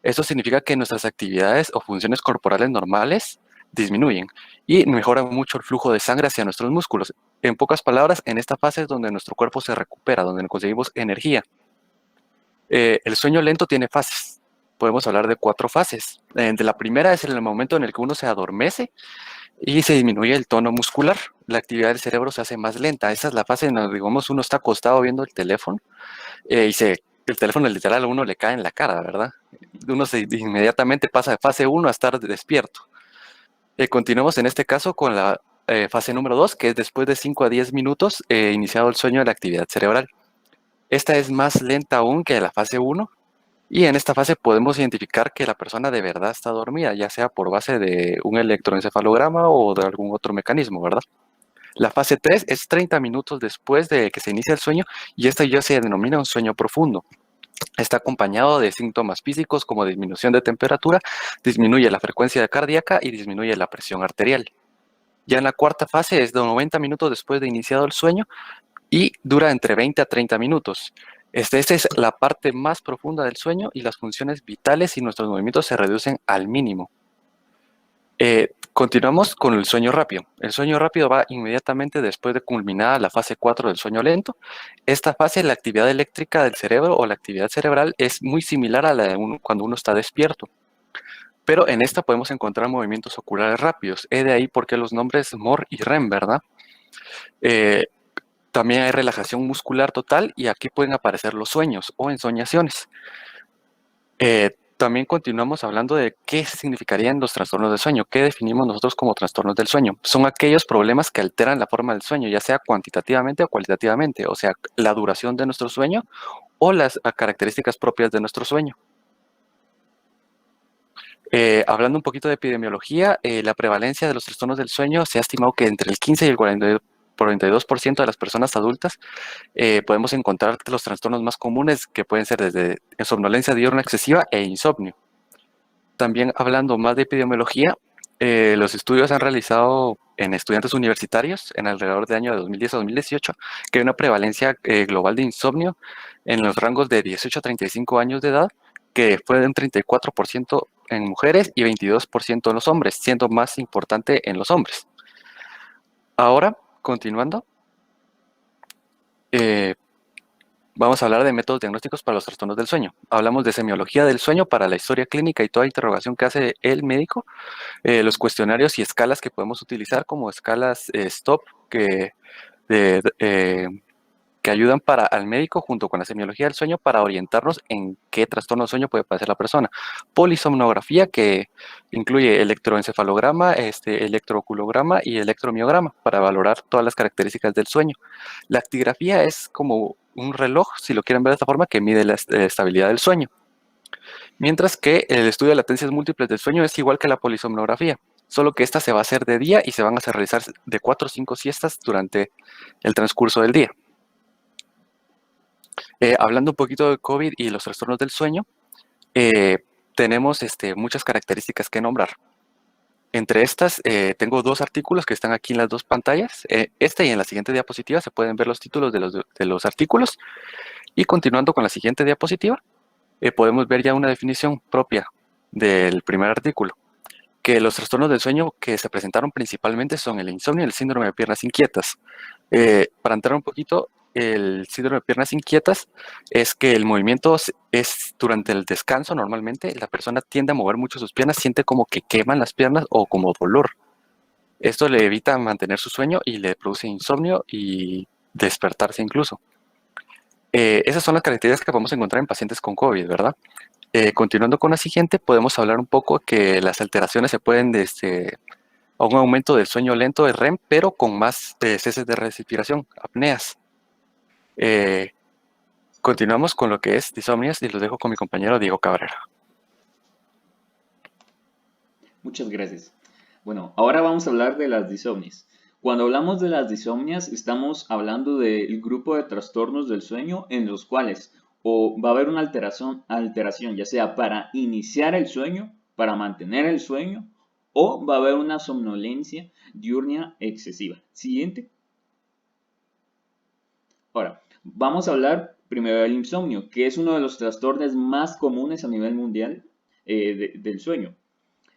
[SPEAKER 2] Esto significa que nuestras actividades o funciones corporales normales disminuyen y mejora mucho el flujo de sangre hacia nuestros músculos. En pocas palabras, en esta fase es donde nuestro cuerpo se recupera, donde conseguimos energía. El sueño lento tiene fases. Podemos hablar de 4 fases. De la primera es el momento en el que uno se adormece y se disminuye el tono muscular. La actividad del cerebro se hace más lenta. Esa es la fase en la que, digamos, uno está acostado viendo el teléfono el teléfono literal a uno le cae en la cara, ¿verdad? Uno inmediatamente pasa de fase 1 a estar despierto. Continuamos en este caso con la fase número 2, que es después de 5 a 10 minutos iniciado el sueño de la actividad cerebral. Esta es más lenta aún que la fase 1, y en esta fase podemos identificar que la persona de verdad está dormida, ya sea por base de un electroencefalograma o de algún otro mecanismo, ¿verdad? La fase 3 es 30 minutos después de que se inicia el sueño, y esta ya se denomina un sueño profundo. Está acompañado de síntomas físicos como disminución de temperatura, disminuye la frecuencia cardíaca y disminuye la presión arterial. Ya en la cuarta fase es de 90 minutos después de iniciado el sueño y dura entre 20 a 30 minutos. Esta es la parte más profunda del sueño, y las funciones vitales y nuestros movimientos se reducen al mínimo. Continuamos con el sueño rápido. El sueño rápido va inmediatamente después de culminada la fase 4 del sueño lento. Esta fase, la actividad eléctrica del cerebro o la actividad cerebral es muy similar a la de cuando uno está despierto. Pero en esta podemos encontrar movimientos oculares rápidos. De ahí por qué los nombres MOR y REM, ¿verdad? También hay relajación muscular total, y aquí pueden aparecer los sueños o ensoñaciones. También continuamos hablando de qué significarían los trastornos del sueño. ¿Qué definimos nosotros como trastornos del sueño? Son aquellos problemas que alteran la forma del sueño, ya sea cuantitativamente o cualitativamente, o sea, la duración de nuestro sueño o las características propias de nuestro sueño. Hablando un poquito de epidemiología, la prevalencia de los trastornos del sueño se ha estimado que entre el 15 y el 42% de las personas adultas podemos encontrar los trastornos más comunes, que pueden ser desde somnolencia diurna excesiva e insomnio. También hablando más de epidemiología, los estudios han realizado en estudiantes universitarios en alrededor del año de 2010 a 2018, que hay una prevalencia global de insomnio en los rangos de 18 a 35 años de edad, que fue de un 34% en mujeres y 22% en los hombres, siendo más importante en los hombres. Ahora, continuando, vamos a hablar de métodos diagnósticos para los trastornos del sueño. Hablamos de semiología del sueño para la historia clínica y toda interrogación que hace el médico, los cuestionarios y escalas que podemos utilizar, como escalas STOP, que ayudan al médico junto con la semiología del sueño para orientarnos en qué trastorno de sueño puede padecer la persona. Polisomnografía, que incluye electroencefalograma, electrooculograma y electromiograma para valorar todas las características del sueño. La actigrafía es como un reloj, si lo quieren ver de esta forma, que mide la estabilidad del sueño. Mientras que el estudio de latencias múltiples del sueño es igual que la polisomnografía, solo que esta se va a hacer de día y se van a realizar de 4 o 5 siestas durante el transcurso del día. Hablando un poquito de COVID y los trastornos del sueño, tenemos muchas características que nombrar. Entre estas, tengo 2 artículos que están aquí en las 2 pantallas. Y en la siguiente diapositiva se pueden ver los títulos de los artículos. Y continuando con la siguiente diapositiva, podemos ver ya una definición propia del primer artículo, que los trastornos del sueño que se presentaron principalmente son el insomnio y el síndrome de piernas inquietas. Para entrar un poquito, el síndrome de piernas inquietas es que el movimiento es durante el descanso. Normalmente la persona tiende a mover mucho sus piernas, siente como que queman las piernas o como dolor. Esto le evita mantener su sueño y le produce insomnio y despertarse incluso. Esas son las características que podemos encontrar en pacientes con COVID, ¿verdad? Continuando con la siguiente, podemos hablar un poco que las alteraciones se pueden a un aumento del sueño lento de REM, pero con más ceses de respiración, apneas. Continuamos con lo que es disomnias y los dejo con mi compañero Diego Cabrera.
[SPEAKER 1] Muchas gracias. Bueno, ahora vamos a hablar de las disomnias. Cuando hablamos de las disomnias, estamos hablando del grupo de trastornos del sueño en los cuales o va a haber una alteración, ya sea para iniciar el sueño, para mantener el sueño, o va a haber una somnolencia diurna excesiva. Siguiente. Ahora, vamos a hablar primero del insomnio, que es uno de los trastornos más comunes a nivel mundial del sueño.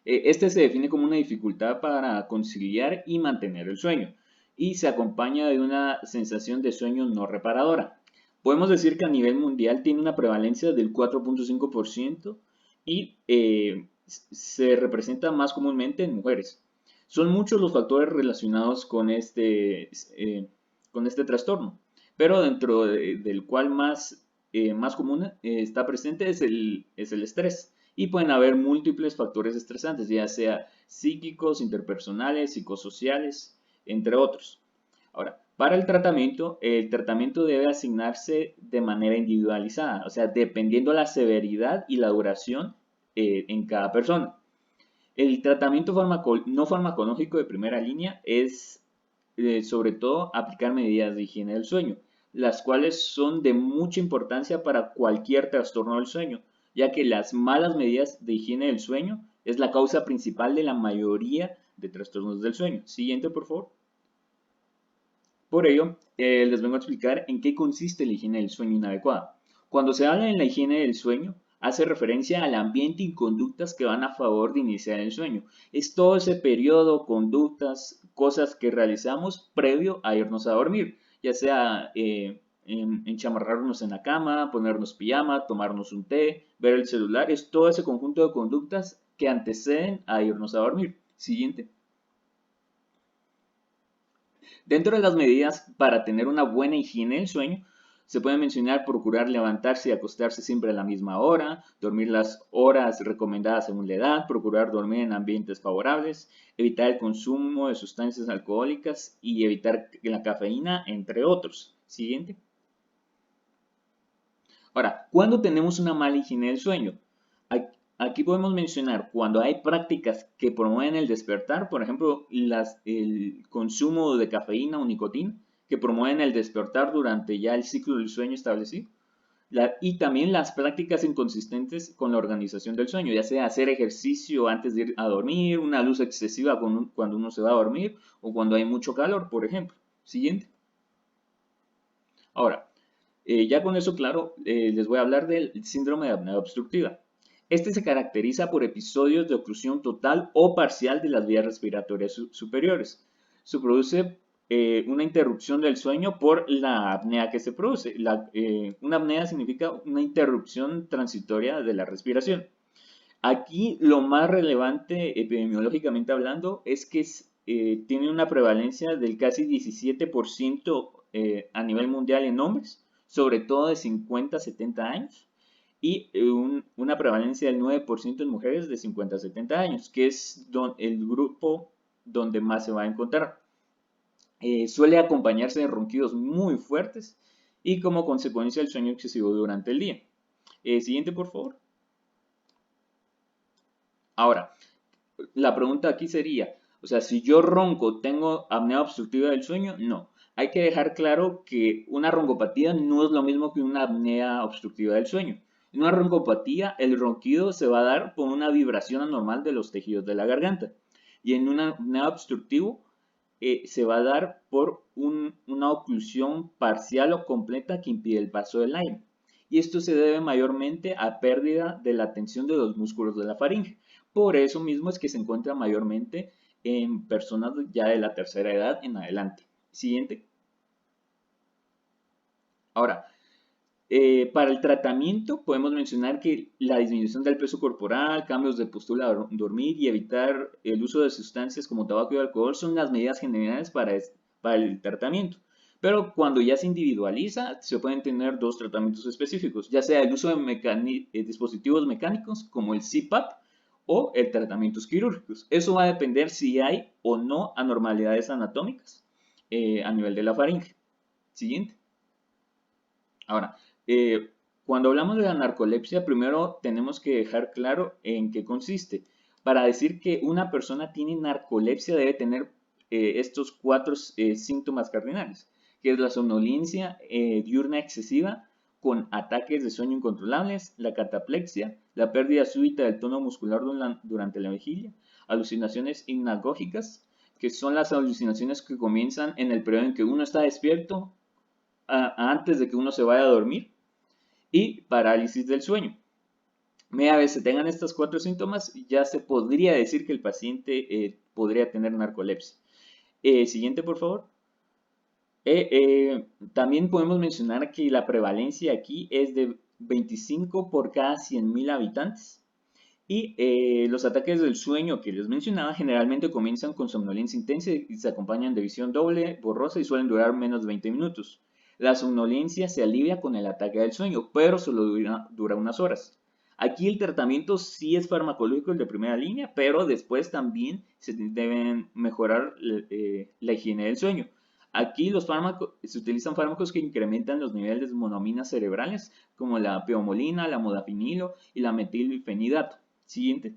[SPEAKER 1] Este se define como una dificultad para conciliar y mantener el sueño y se acompaña de una sensación de sueño no reparadora. Podemos decir que a nivel mundial tiene una prevalencia del 4.5% y se representa más comúnmente en mujeres. Son muchos los factores relacionados con este trastorno, pero dentro del cual más común está presente es el estrés. Y pueden haber múltiples factores estresantes, ya sea psíquicos, interpersonales, psicosociales, entre otros. Ahora, para el tratamiento debe asignarse de manera individualizada, o sea, dependiendo la severidad y la duración en cada persona. El tratamiento no farmacológico de primera línea es, sobre todo, aplicar medidas de higiene del sueño, las cuales son de mucha importancia para cualquier trastorno del sueño, ya que las malas medidas de higiene del sueño es la causa principal de la mayoría de trastornos del sueño. Siguiente, por favor. Por ello, les vengo a explicar en qué consiste la higiene del sueño inadecuada. Cuando se habla de la higiene del sueño, hace referencia al ambiente y conductas que van a favor de iniciar el sueño. Es todo ese periodo, conductas, cosas que realizamos previo a irnos a dormir, ya sea enchamarrarnos en la cama, ponernos pijama, tomarnos un té, ver el celular, es todo ese conjunto de conductas que anteceden a irnos a dormir. Siguiente. Dentro de las medidas para tener una buena higiene del sueño, se puede mencionar procurar levantarse y acostarse siempre a la misma hora, dormir las horas recomendadas según la edad, procurar dormir en ambientes favorables, evitar el consumo de sustancias alcohólicas y evitar la cafeína, entre otros. Siguiente. Ahora, ¿cuándo tenemos una mala higiene del sueño? Aquí podemos mencionar cuando hay prácticas que promueven el despertar, por ejemplo, el consumo de cafeína o nicotina, que promueven el despertar durante ya el ciclo del sueño establecido. Y también las prácticas inconsistentes con la organización del sueño, ya sea hacer ejercicio antes de ir a dormir, una luz excesiva cuando uno se va a dormir o cuando hay mucho calor, por ejemplo. Siguiente. Ahora, ya con eso claro, les voy a hablar del síndrome de apnea obstructiva. Este se caracteriza por episodios de oclusión total o parcial de las vías respiratorias superiores. Se produce una interrupción del sueño por la apnea que se produce. Una apnea significa una interrupción transitoria de la respiración. Aquí lo más relevante epidemiológicamente hablando es que tiene una prevalencia del casi 17% a nivel mundial en hombres, sobre todo de 50 a 70 años, y una prevalencia del 9% en mujeres de 50 a 70 años, que es el grupo donde más se va a encontrar. Suele acompañarse de ronquidos muy fuertes y como consecuencia el sueño excesivo durante el día. Siguiente, por favor. Ahora, la pregunta aquí sería, o sea, si yo ronco, ¿tengo apnea obstructiva del sueño? No. Hay que dejar claro que una roncopatía no es lo mismo que una apnea obstructiva del sueño. En una roncopatía, el ronquido se va a dar por una vibración anormal de los tejidos de la garganta. Y en una apnea obstructiva, se va a dar por una oclusión parcial o completa que impide el paso del aire. Y esto se debe mayormente a pérdida de la tensión de los músculos de la faringe. Por eso mismo es que se encuentra mayormente en personas ya de la tercera edad en adelante. Siguiente. Ahora, para el tratamiento podemos mencionar que la disminución del peso corporal, cambios de postura al dormir y evitar el uso de sustancias como tabaco y alcohol son las medidas generales para el tratamiento. Pero cuando ya se individualiza, se pueden tener dos tratamientos específicos, ya sea el uso de dispositivos mecánicos como el CPAP o el tratamientos quirúrgicos. Eso va a depender si hay o no anormalidades anatómicas a nivel de la faringe. Siguiente. Ahora, cuando hablamos de la narcolepsia, primero tenemos que dejar claro en qué consiste. Para decir que una persona tiene narcolepsia debe tener estos cuatro síntomas cardinales, que es la somnolencia diurna excesiva con ataques de sueño incontrolables, la cataplexia, la pérdida súbita del tono muscular durante la vigilia, alucinaciones hipnagógicas, que son las alucinaciones que comienzan en el periodo en que uno está despierto antes de que uno se vaya a dormir, y parálisis del sueño. Media vez se tengan estos cuatro síntomas, ya se podría decir que el paciente podría tener narcolepsia. Siguiente, por favor. También podemos mencionar que la prevalencia aquí es de 25 por cada 100.000 habitantes. Y los ataques del sueño que les mencionaba generalmente comienzan con somnolencia intensa y se acompañan de visión doble, borrosa y suelen durar menos de 20 minutos. La somnolencia se alivia con el ataque del sueño, pero solo dura unas horas. Aquí el tratamiento sí es farmacológico, el de primera línea, pero después también se deben mejorar la higiene del sueño. Aquí se utilizan fármacos que incrementan los niveles de monoaminas cerebrales, como la peomolina, la modafinilo y la metilfenidato. Siguiente.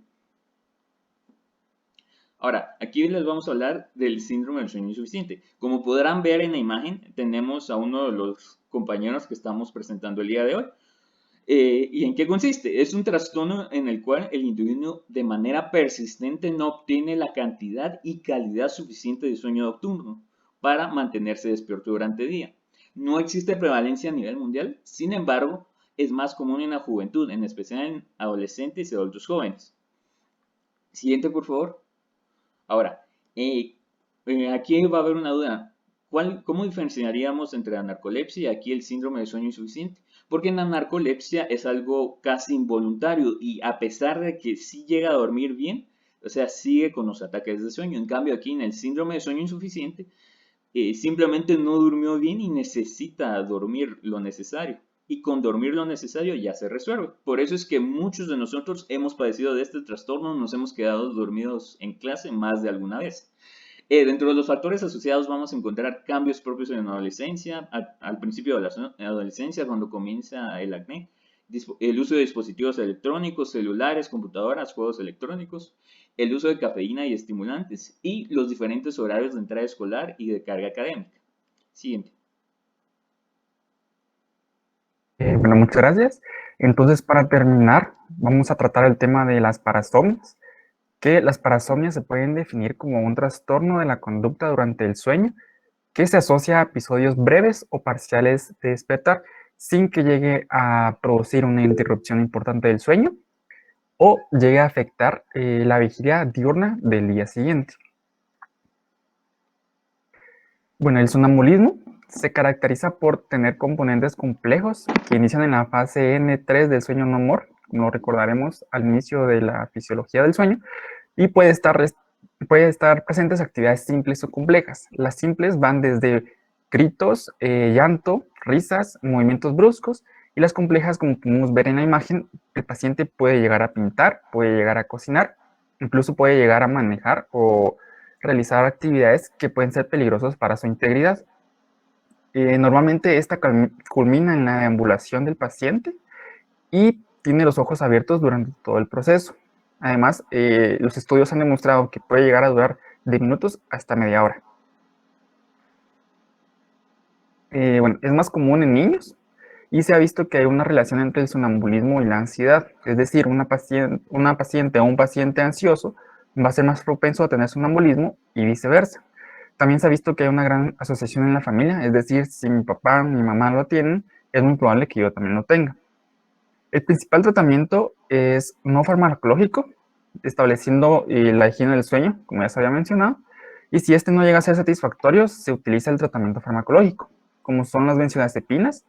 [SPEAKER 1] Ahora, aquí les vamos a hablar del síndrome del sueño insuficiente. Como podrán ver en la imagen, tenemos a uno de los compañeros que estamos presentando el día de hoy. ¿Y en qué consiste? Es un trastorno en el cual el individuo de manera persistente no obtiene la cantidad y calidad suficiente de sueño nocturno para mantenerse despierto durante el día. No existe prevalencia a nivel mundial, sin embargo, es más común en la juventud, en especial en adolescentes y adultos jóvenes. Siguiente, por favor. Ahora, aquí va a haber una duda. ¿Cómo diferenciaríamos entre la narcolepsia y aquí el síndrome de sueño insuficiente? Porque en la narcolepsia es algo casi involuntario y a pesar de que sí llega a dormir bien, o sea, sigue con los ataques de sueño. En cambio, aquí en el síndrome de sueño insuficiente, simplemente no durmió bien y necesita dormir lo necesario. Y con dormir lo necesario ya se resuelve. Por eso es que muchos de nosotros hemos padecido de este trastorno, nos hemos quedado dormidos en clase más de alguna vez. Dentro de los factores asociados vamos a encontrar cambios propios en la adolescencia, al principio de la adolescencia, cuando comienza el acné, el uso de dispositivos electrónicos, celulares, computadoras, juegos electrónicos, el uso de cafeína y estimulantes y los diferentes horarios de entrada escolar y de carga académica. Siguiente.
[SPEAKER 7] Bueno, muchas gracias. Entonces, para terminar, vamos a tratar el tema de las parasomnias, que las parasomnias se pueden definir como un trastorno de la conducta durante el sueño que se asocia a episodios breves o parciales de despertar sin que llegue a producir una interrupción importante del sueño o llegue a afectar la vigilia diurna del día siguiente. Bueno, el sonambulismo se caracteriza por tener componentes complejos que inician en la fase N3 del sueño no MOR, como lo recordaremos al inicio de la fisiología del sueño, y puede estar presentes actividades simples o complejas. Las simples van desde gritos, llanto, risas, movimientos bruscos, y las complejas, como podemos ver en la imagen, el paciente puede llegar a pintar, puede llegar a cocinar, incluso puede llegar a manejar o realizar actividades que pueden ser peligrosas para su integridad. Normalmente esta culmina en la deambulación del paciente y tiene los ojos abiertos durante todo el proceso. Además, los estudios han demostrado que puede llegar a durar de minutos hasta media hora. Bueno, es más común en niños y se ha visto que hay una relación entre el sonambulismo y la ansiedad. Es decir, una paciente o un paciente ansioso va a ser más propenso a tener sonambulismo y viceversa. También se ha visto que hay una gran asociación en la familia, es decir, si mi papá o mi mamá lo tienen, es muy probable que yo también lo tenga. El principal tratamiento es no farmacológico, estableciendo la higiene del sueño, como ya se había mencionado, y si este no llega a ser satisfactorio, se utiliza el tratamiento farmacológico, como son las benzodiazepinas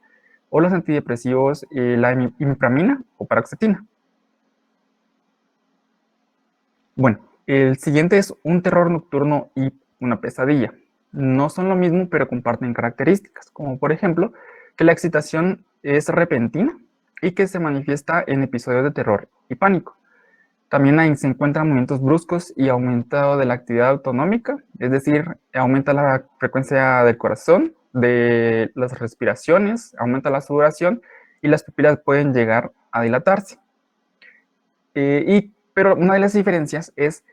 [SPEAKER 7] o los antidepresivos, la imipramina o paroxetina. Bueno, el siguiente es un terror nocturno y una pesadilla. no son lo mismo, pero comparten características, como por ejemplo, que la excitación es repentina y que se manifiesta en episodios de terror y pánico. También ahí se encuentran movimientos bruscos y aumento de la actividad autonómica, es decir, aumenta la frecuencia del corazón, de las respiraciones, aumenta la sudoración y las pupilas pueden llegar a dilatarse. Pero una de las diferencias es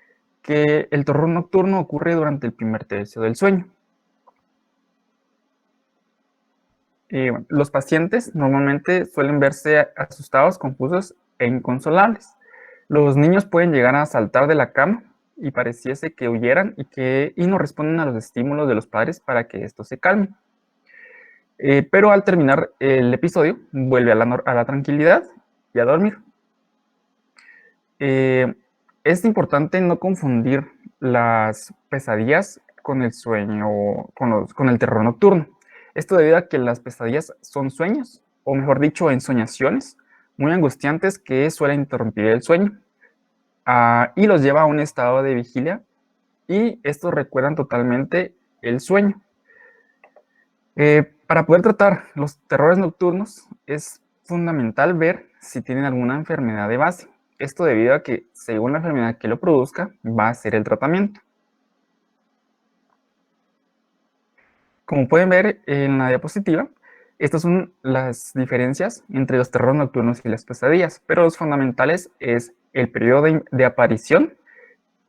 [SPEAKER 7] que el terror nocturno ocurre durante el primer tercio del sueño. Bueno, los pacientes normalmente suelen verse asustados, confusos e inconsolables. Los niños pueden llegar a saltar de la cama y pareciese que huyeran y no responden a los estímulos de los padres para que esto se calme. Pero al terminar el episodio, vuelve a la tranquilidad y a dormir. Es importante no confundir las pesadillas con el sueño, con el terror nocturno. Esto debido a que las pesadillas son sueños, o mejor dicho, ensoñaciones muy angustiantes que suelen interrumpir el sueño y los lleva a un estado de vigilia, y estos recuerdan totalmente el sueño. Para poder tratar los terrores nocturnos es fundamental ver si tienen alguna enfermedad de base. Esto debido a que, según la enfermedad que lo produzca, va a ser el tratamiento. Como pueden ver en la diapositiva, estas son las diferencias entre los terrores nocturnos y las pesadillas, pero los fundamentales es el periodo de aparición,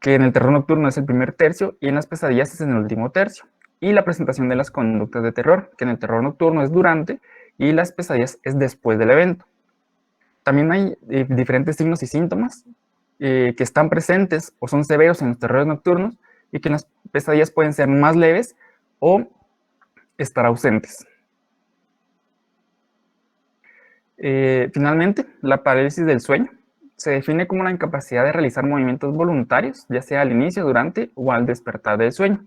[SPEAKER 7] que en el terror nocturno es el primer tercio y en las pesadillas es en el último tercio, y la presentación de las conductas de terror, que en el terror nocturno es durante y las pesadillas es después del evento. También hay diferentes signos y síntomas que están presentes o son severos en los terrores nocturnos y que en las pesadillas pueden ser más leves o estar ausentes. Finalmente, la parálisis del sueño se define como la incapacidad de realizar movimientos voluntarios, ya sea al inicio, durante o al despertar del sueño.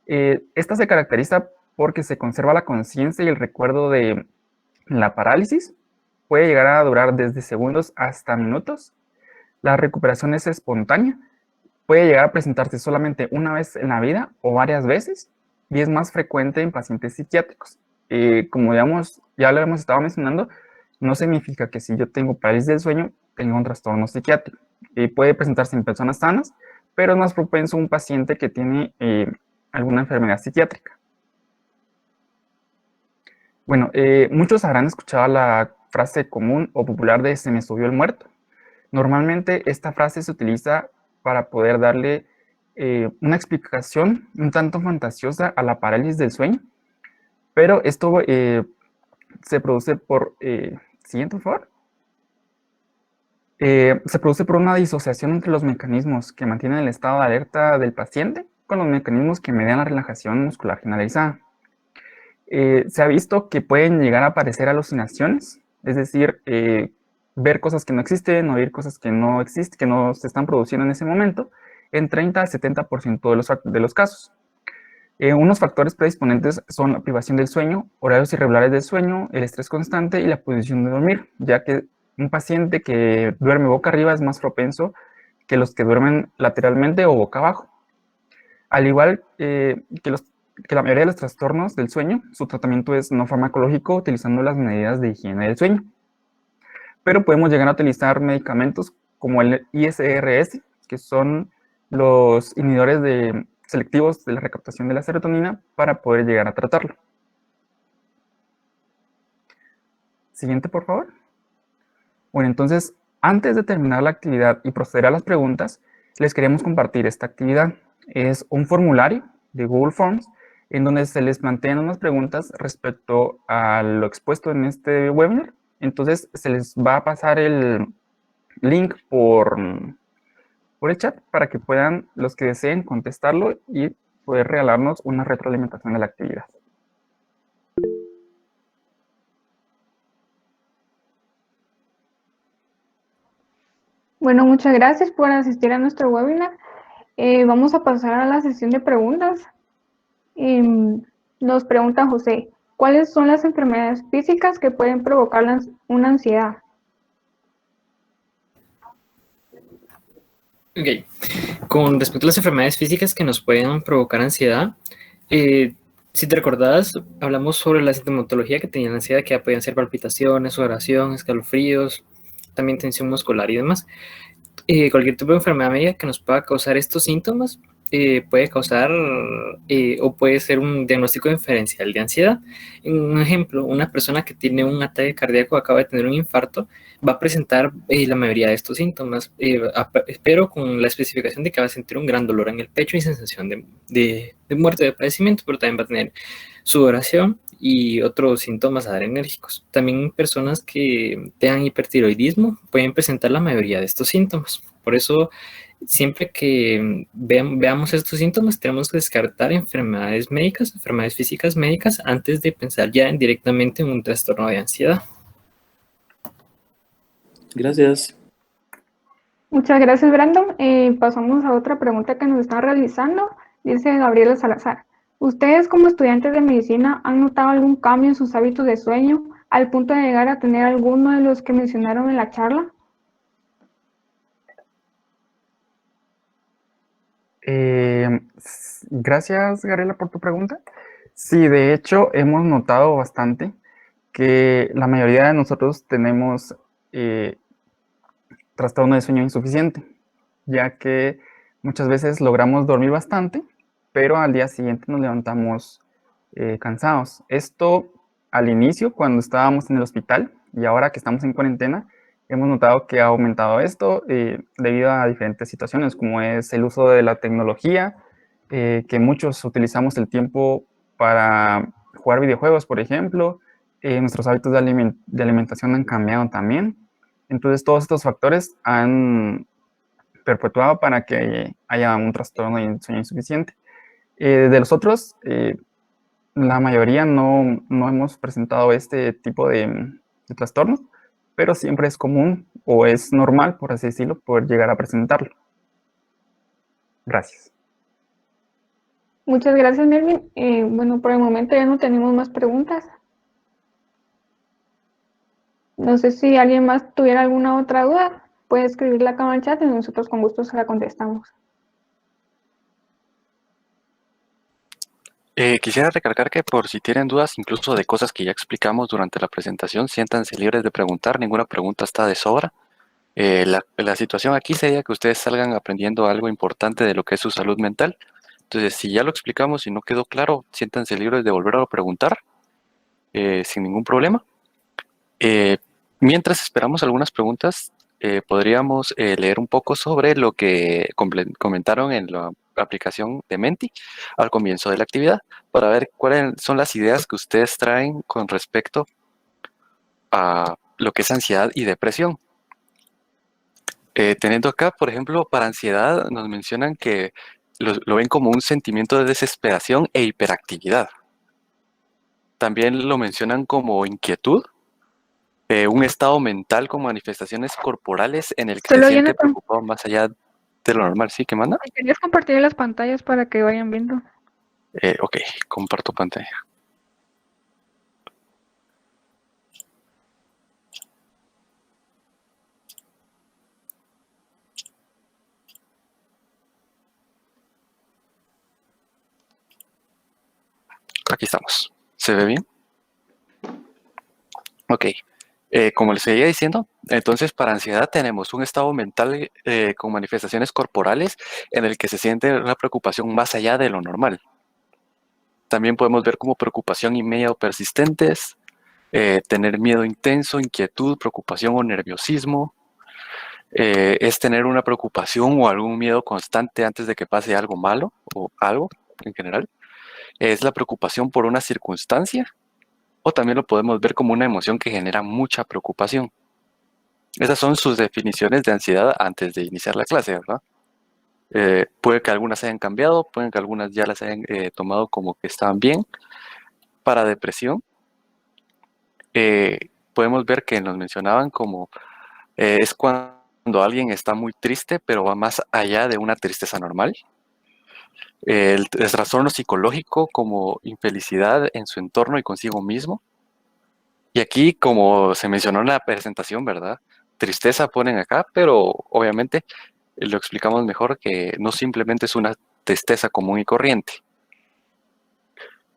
[SPEAKER 7] Esta se caracteriza porque se conserva la conciencia y el recuerdo de la parálisis. Puede llegar a durar desde segundos hasta minutos. La recuperación es espontánea. Puede llegar a presentarse solamente una vez en la vida o varias veces, y es más frecuente en pacientes psiquiátricos. Como ya lo hemos estado mencionando, no significa que si yo tengo parálisis del sueño, tenga un trastorno psiquiátrico. Puede presentarse en personas sanas, pero es más propenso a un paciente que tiene alguna enfermedad psiquiátrica. Bueno, muchos habrán escuchado la frase común o popular de "se me subió el muerto". Normalmente esta frase se utiliza para poder darle una explicación un tanto fantasiosa a la parálisis del sueño, pero esto se produce por... Siguiente, por favor. Se produce por una disociación entre los mecanismos que mantienen el estado de alerta del paciente con los mecanismos que median la relajación muscular generalizada. Se ha visto que pueden llegar a aparecer alucinaciones, es decir, ver cosas que no existen, oír cosas que no existen, que no se están produciendo en ese momento, en 30 a 70% de los casos. Unos factores predisponentes son la privación del sueño, horarios irregulares del sueño, el estrés constante y la posición de dormir, ya que un paciente que duerme boca arriba es más propenso que los que duermen lateralmente o boca abajo. Al igual que la mayoría de los trastornos del sueño, su tratamiento es no farmacológico utilizando las medidas de higiene del sueño. Pero podemos llegar a utilizar medicamentos como el ISRS, que son los inhibidores selectivos de la recaptación de la serotonina, para poder llegar a tratarlo. Siguiente, por favor. Bueno, entonces, antes de terminar la actividad y proceder a las preguntas, les queremos compartir esta actividad. Es un formulario de Google Forms en donde se les plantean unas preguntas respecto a lo expuesto en este webinar. Entonces, se les va a pasar el link por el chat para que puedan, los que deseen, contestarlo y poder regalarnos una retroalimentación de la actividad.
[SPEAKER 3] Bueno, muchas gracias por asistir a nuestro webinar. Vamos a pasar a la sesión de preguntas. Nos pregunta José, ¿cuáles son las enfermedades físicas que pueden provocar una ansiedad?
[SPEAKER 4] Ok, con respecto a las enfermedades físicas que nos pueden provocar ansiedad, Si te recordás, hablamos sobre la sintomatología que tenía la ansiedad, que ya podían ser palpitaciones, sudoración, escalofríos, también tensión muscular y demás. Cualquier tipo de enfermedad médica que nos pueda causar estos síntomas puede causar o puede ser un diagnóstico diferencial de ansiedad. Un ejemplo, una persona que tiene un ataque cardíaco, acaba de tener un infarto, va a presentar la mayoría de estos síntomas, pero con la especificación de que va a sentir un gran dolor en el pecho y sensación de muerte, de padecimiento, pero también va a tener sudoración y otros síntomas adrenérgicos. También personas que tengan hipertiroidismo pueden presentar la mayoría de estos síntomas. Por eso, siempre que veamos estos síntomas, tenemos que descartar enfermedades médicas, enfermedades físicas médicas, antes de pensar ya directamente en un trastorno de ansiedad.
[SPEAKER 8] Gracias.
[SPEAKER 3] Muchas gracias, Brandon. Pasamos a otra pregunta que nos están realizando. Dice Gabriela Salazar. ¿Ustedes como estudiantes de medicina han notado algún cambio en sus hábitos de sueño al punto de llegar a tener alguno de los que mencionaron en la charla?
[SPEAKER 7] Gracias, Gabriela, por tu pregunta. Sí, de hecho, hemos notado bastante que la mayoría de nosotros tenemos trastorno de sueño insuficiente, ya que muchas veces logramos dormir bastante, pero al día siguiente nos levantamos cansados. Esto al inicio, cuando estábamos en el hospital, y ahora que estamos en cuarentena, hemos notado que ha aumentado esto debido a diferentes situaciones, como es el uso de la tecnología, que muchos utilizamos el tiempo para jugar videojuegos, por ejemplo. Nuestros hábitos de alimentación han cambiado también. Entonces, todos estos factores han perpetuado para que haya un trastorno de sueño insuficiente. De los otros, la mayoría no hemos presentado este tipo de trastorno, pero siempre es común o es normal, por así decirlo, poder llegar a presentarlo. Gracias.
[SPEAKER 3] Muchas gracias, Melvin. Bueno, por el momento ya no tenemos más preguntas. No sé si alguien más tuviera alguna otra duda, puede escribirla acá en el chat y nosotros con gusto se la contestamos.
[SPEAKER 2] Quisiera recalcar que por si tienen dudas, incluso de cosas que ya explicamos durante la presentación, siéntanse libres de preguntar, ninguna pregunta está de sobra. La situación aquí sería que ustedes salgan aprendiendo algo importante de lo que es su salud mental. Entonces, si ya lo explicamos y no quedó claro, siéntanse libres de volver a preguntar sin ningún problema. Mientras esperamos algunas preguntas, podríamos leer un poco sobre lo que comentaron en la aplicación de Menti al comienzo de la actividad para ver cuáles son las ideas que ustedes traen con respecto a lo que es ansiedad y depresión. Teniendo acá, por ejemplo, para ansiedad nos mencionan que lo ven como un sentimiento de desesperación e hiperactividad. También lo mencionan como inquietud, un estado mental con manifestaciones corporales en el que se siente preocupado más allá de lo normal. ¿Sí? ¿Qué manda?
[SPEAKER 3] ¿Querías compartir las pantallas para que vayan viendo?
[SPEAKER 2] Ok, comparto pantalla. Aquí estamos. ¿Se ve bien? Ok. Como les seguía diciendo, entonces para ansiedad tenemos un estado mental con manifestaciones corporales en el que se siente una preocupación más allá de lo normal. También podemos ver como preocupación y medio persistentes, tener miedo intenso, inquietud, preocupación o nerviosismo. Es tener una preocupación o algún miedo constante antes de que pase algo malo o algo en general. Es la preocupación por una circunstancia, o también lo podemos ver como una emoción que genera mucha preocupación. Esas son sus definiciones de ansiedad antes de iniciar la clase, ¿verdad? Puede que algunas hayan cambiado, pueden que algunas ya las hayan tomado como que estaban bien. Para depresión, podemos ver que nos mencionaban como es cuando alguien está muy triste, pero va más allá de una tristeza normal. El trastorno psicológico como infelicidad en su entorno y consigo mismo. Y aquí, como se mencionó en la presentación, ¿verdad? Tristeza ponen acá, pero obviamente lo explicamos mejor que no simplemente es una tristeza común y corriente.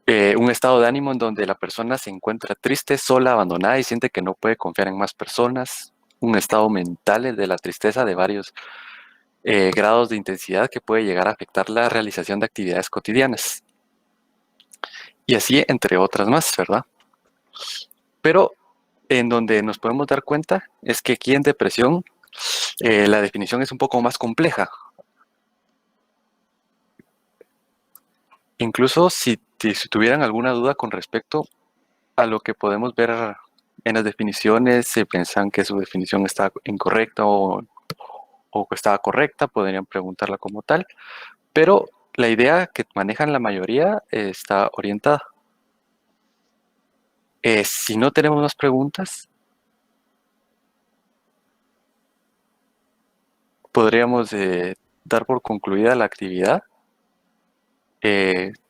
[SPEAKER 2] un estado de ánimo en donde la persona se encuentra triste, sola, abandonada y siente que no puede confiar en más personas. Un estado mental, el de la tristeza, de varios grados de intensidad que puede llegar a afectar la realización de actividades cotidianas. Y así, entre otras más, ¿verdad? Pero en donde nos podemos dar cuenta es que aquí en depresión la definición es un poco más compleja. Incluso si tuvieran alguna duda con respecto a lo que podemos ver en las definiciones, si piensan que su definición está incorrecta o que estaba correcta, podrían preguntarla como tal, pero la idea que manejan la mayoría está orientada. Si no tenemos más preguntas, podríamos dar por concluida la actividad.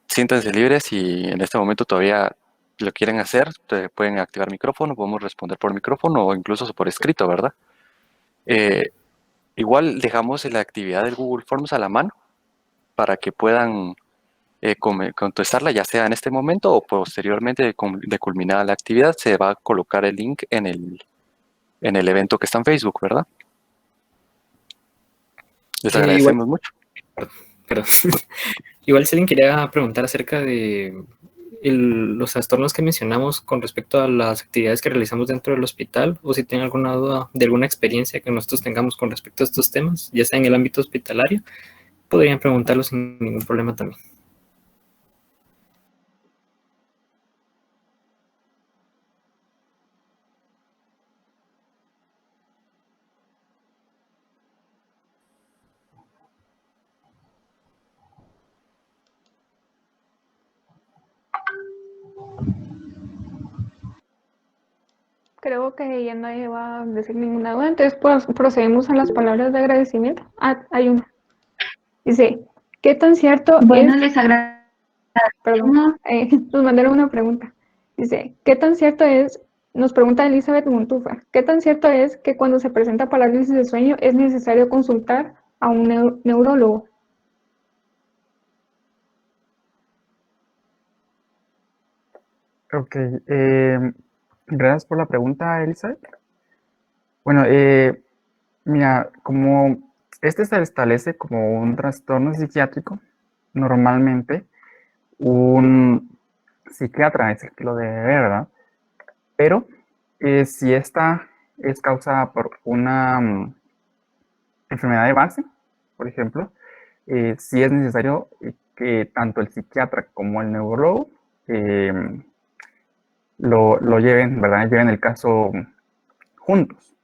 [SPEAKER 2] Siéntanse libres si en este momento todavía lo quieren hacer, pueden activar micrófono, podemos responder por micrófono o incluso por escrito, ¿verdad? Igual dejamos la actividad del Google Forms a la mano para que puedan contestarla, ya sea en este momento o posteriormente de culminada la actividad, se va a colocar el link en el evento que está en Facebook, ¿verdad? Les agradecemos mucho.
[SPEAKER 4] Perdón. Igual si alguien quería preguntar acerca de los trastornos que mencionamos con respecto a las actividades que realizamos dentro del hospital, o si tienen alguna duda de alguna experiencia que nosotros tengamos con respecto a estos temas, ya sea en el ámbito hospitalario, podrían preguntarlo sin ningún problema también.
[SPEAKER 3] Creo que ya nadie va a decir ninguna duda, entonces pues, procedemos a las palabras de agradecimiento. Ah, hay una. Dice, ¿qué tan cierto
[SPEAKER 5] Bueno,
[SPEAKER 3] es?
[SPEAKER 5] les agradezco.
[SPEAKER 3] Perdón, nos mandaron una pregunta. Dice, ¿qué tan cierto es? Nos pregunta Elizabeth Montufa, ¿qué tan cierto es que cuando se presenta parálisis de sueño es necesario consultar a un neurólogo?
[SPEAKER 7] Ok, gracias por la pregunta, Elizabeth. Bueno, mira, como este se establece como un trastorno psiquiátrico, normalmente un psiquiatra es el que lo debe ver, ¿verdad? Pero si esta es causada por una enfermedad de base, por ejemplo, sí es necesario que tanto el psiquiatra como el neurólogo lo lleven, ¿verdad? Lleven el caso juntos.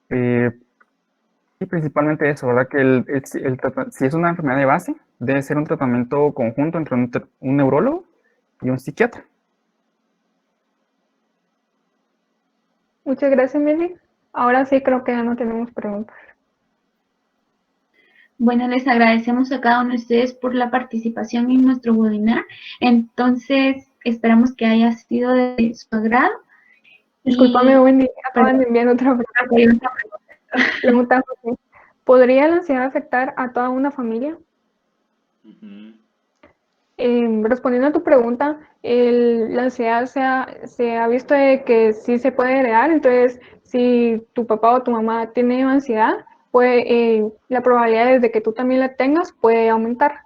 [SPEAKER 7] Y principalmente eso, ¿verdad? Que si es una enfermedad de base, debe ser un tratamiento conjunto entre un neurólogo y un psiquiatra.
[SPEAKER 3] Muchas gracias, Meli. Ahora sí creo que ya no tenemos preguntas.
[SPEAKER 5] Bueno, les agradecemos a cada uno de ustedes por la participación en nuestro webinar. Entonces, esperamos que haya sido de su agrado.
[SPEAKER 3] Discúlpame, Wendy, acaban de enviar otra pregunta. Pregunta, José, ¿podría la ansiedad afectar a toda una familia? Respondiendo a tu pregunta, la ansiedad se ha visto de que sí se puede heredar, entonces si tu papá o tu mamá tiene ansiedad, la probabilidad de que tú también la tengas puede aumentar.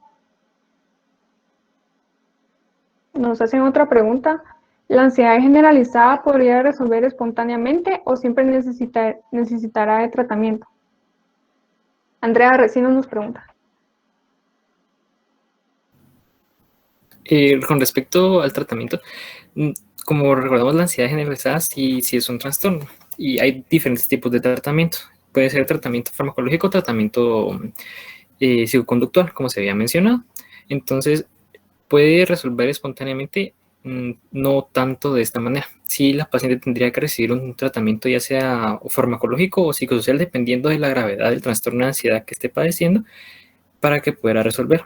[SPEAKER 3] Nos hacen otra pregunta. ¿La ansiedad generalizada podría resolver espontáneamente o siempre necesitará de tratamiento? Andrea Recinos nos pregunta.
[SPEAKER 4] Con respecto al tratamiento, como recordamos, la ansiedad generalizada sí es un trastorno y hay diferentes tipos de tratamiento. Puede ser tratamiento farmacológico, tratamiento psicoconductual, como se había mencionado. Entonces, puede resolver espontáneamente, no tanto de esta manera. Sí, la paciente tendría que recibir un tratamiento ya sea farmacológico o psicosocial, dependiendo de la gravedad del trastorno de ansiedad que esté padeciendo, para que pueda resolver.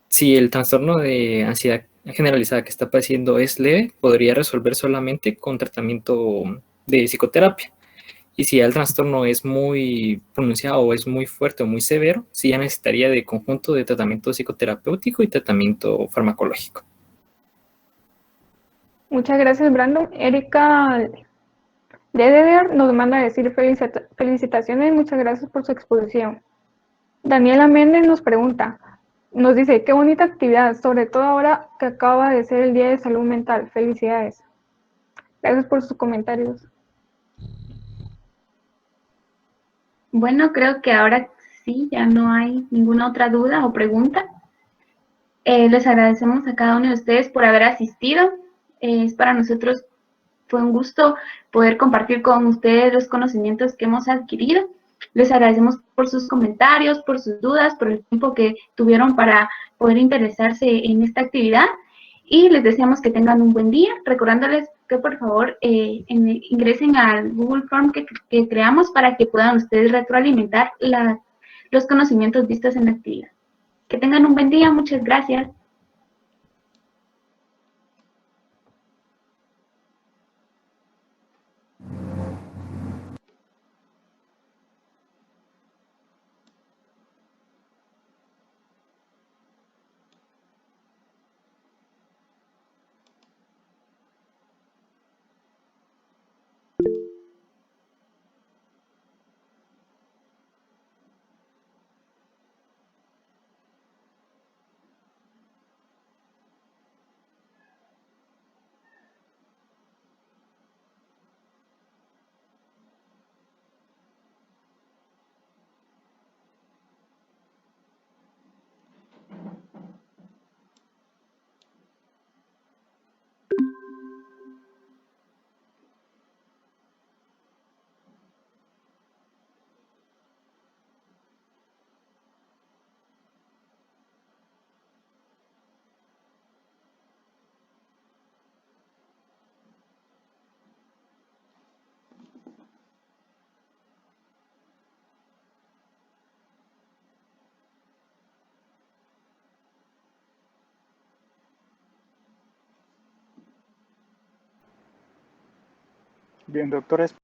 [SPEAKER 4] Si el trastorno de ansiedad generalizada que está padeciendo es leve, podría resolver solamente con tratamiento de psicoterapia. Y si ya el trastorno es muy pronunciado o es muy fuerte o muy severo, sí ya necesitaría de conjunto de tratamiento psicoterapéutico y tratamiento farmacológico.
[SPEAKER 3] Muchas gracias, Brandon. Erika Lederer nos manda a decir felicitaciones, muchas gracias por su exposición. Daniela Méndez nos dice, qué bonita actividad, sobre todo ahora que acaba de ser el Día de Salud Mental. Felicidades. Gracias por sus comentarios.
[SPEAKER 5] Bueno, creo que ahora sí, ya no hay ninguna otra duda o pregunta. Les agradecemos a cada uno de ustedes por haber asistido. Es para nosotros, fue un gusto poder compartir con ustedes los conocimientos que hemos adquirido. Les agradecemos por sus comentarios, por sus dudas, por el tiempo que tuvieron para poder interesarse en esta actividad y les deseamos que tengan un buen día, recordándoles que por favor ingresen al Google Form que creamos para que puedan ustedes retroalimentar los conocimientos vistos en la actividad. Que tengan un buen día, muchas gracias.
[SPEAKER 8] Bien, doctores.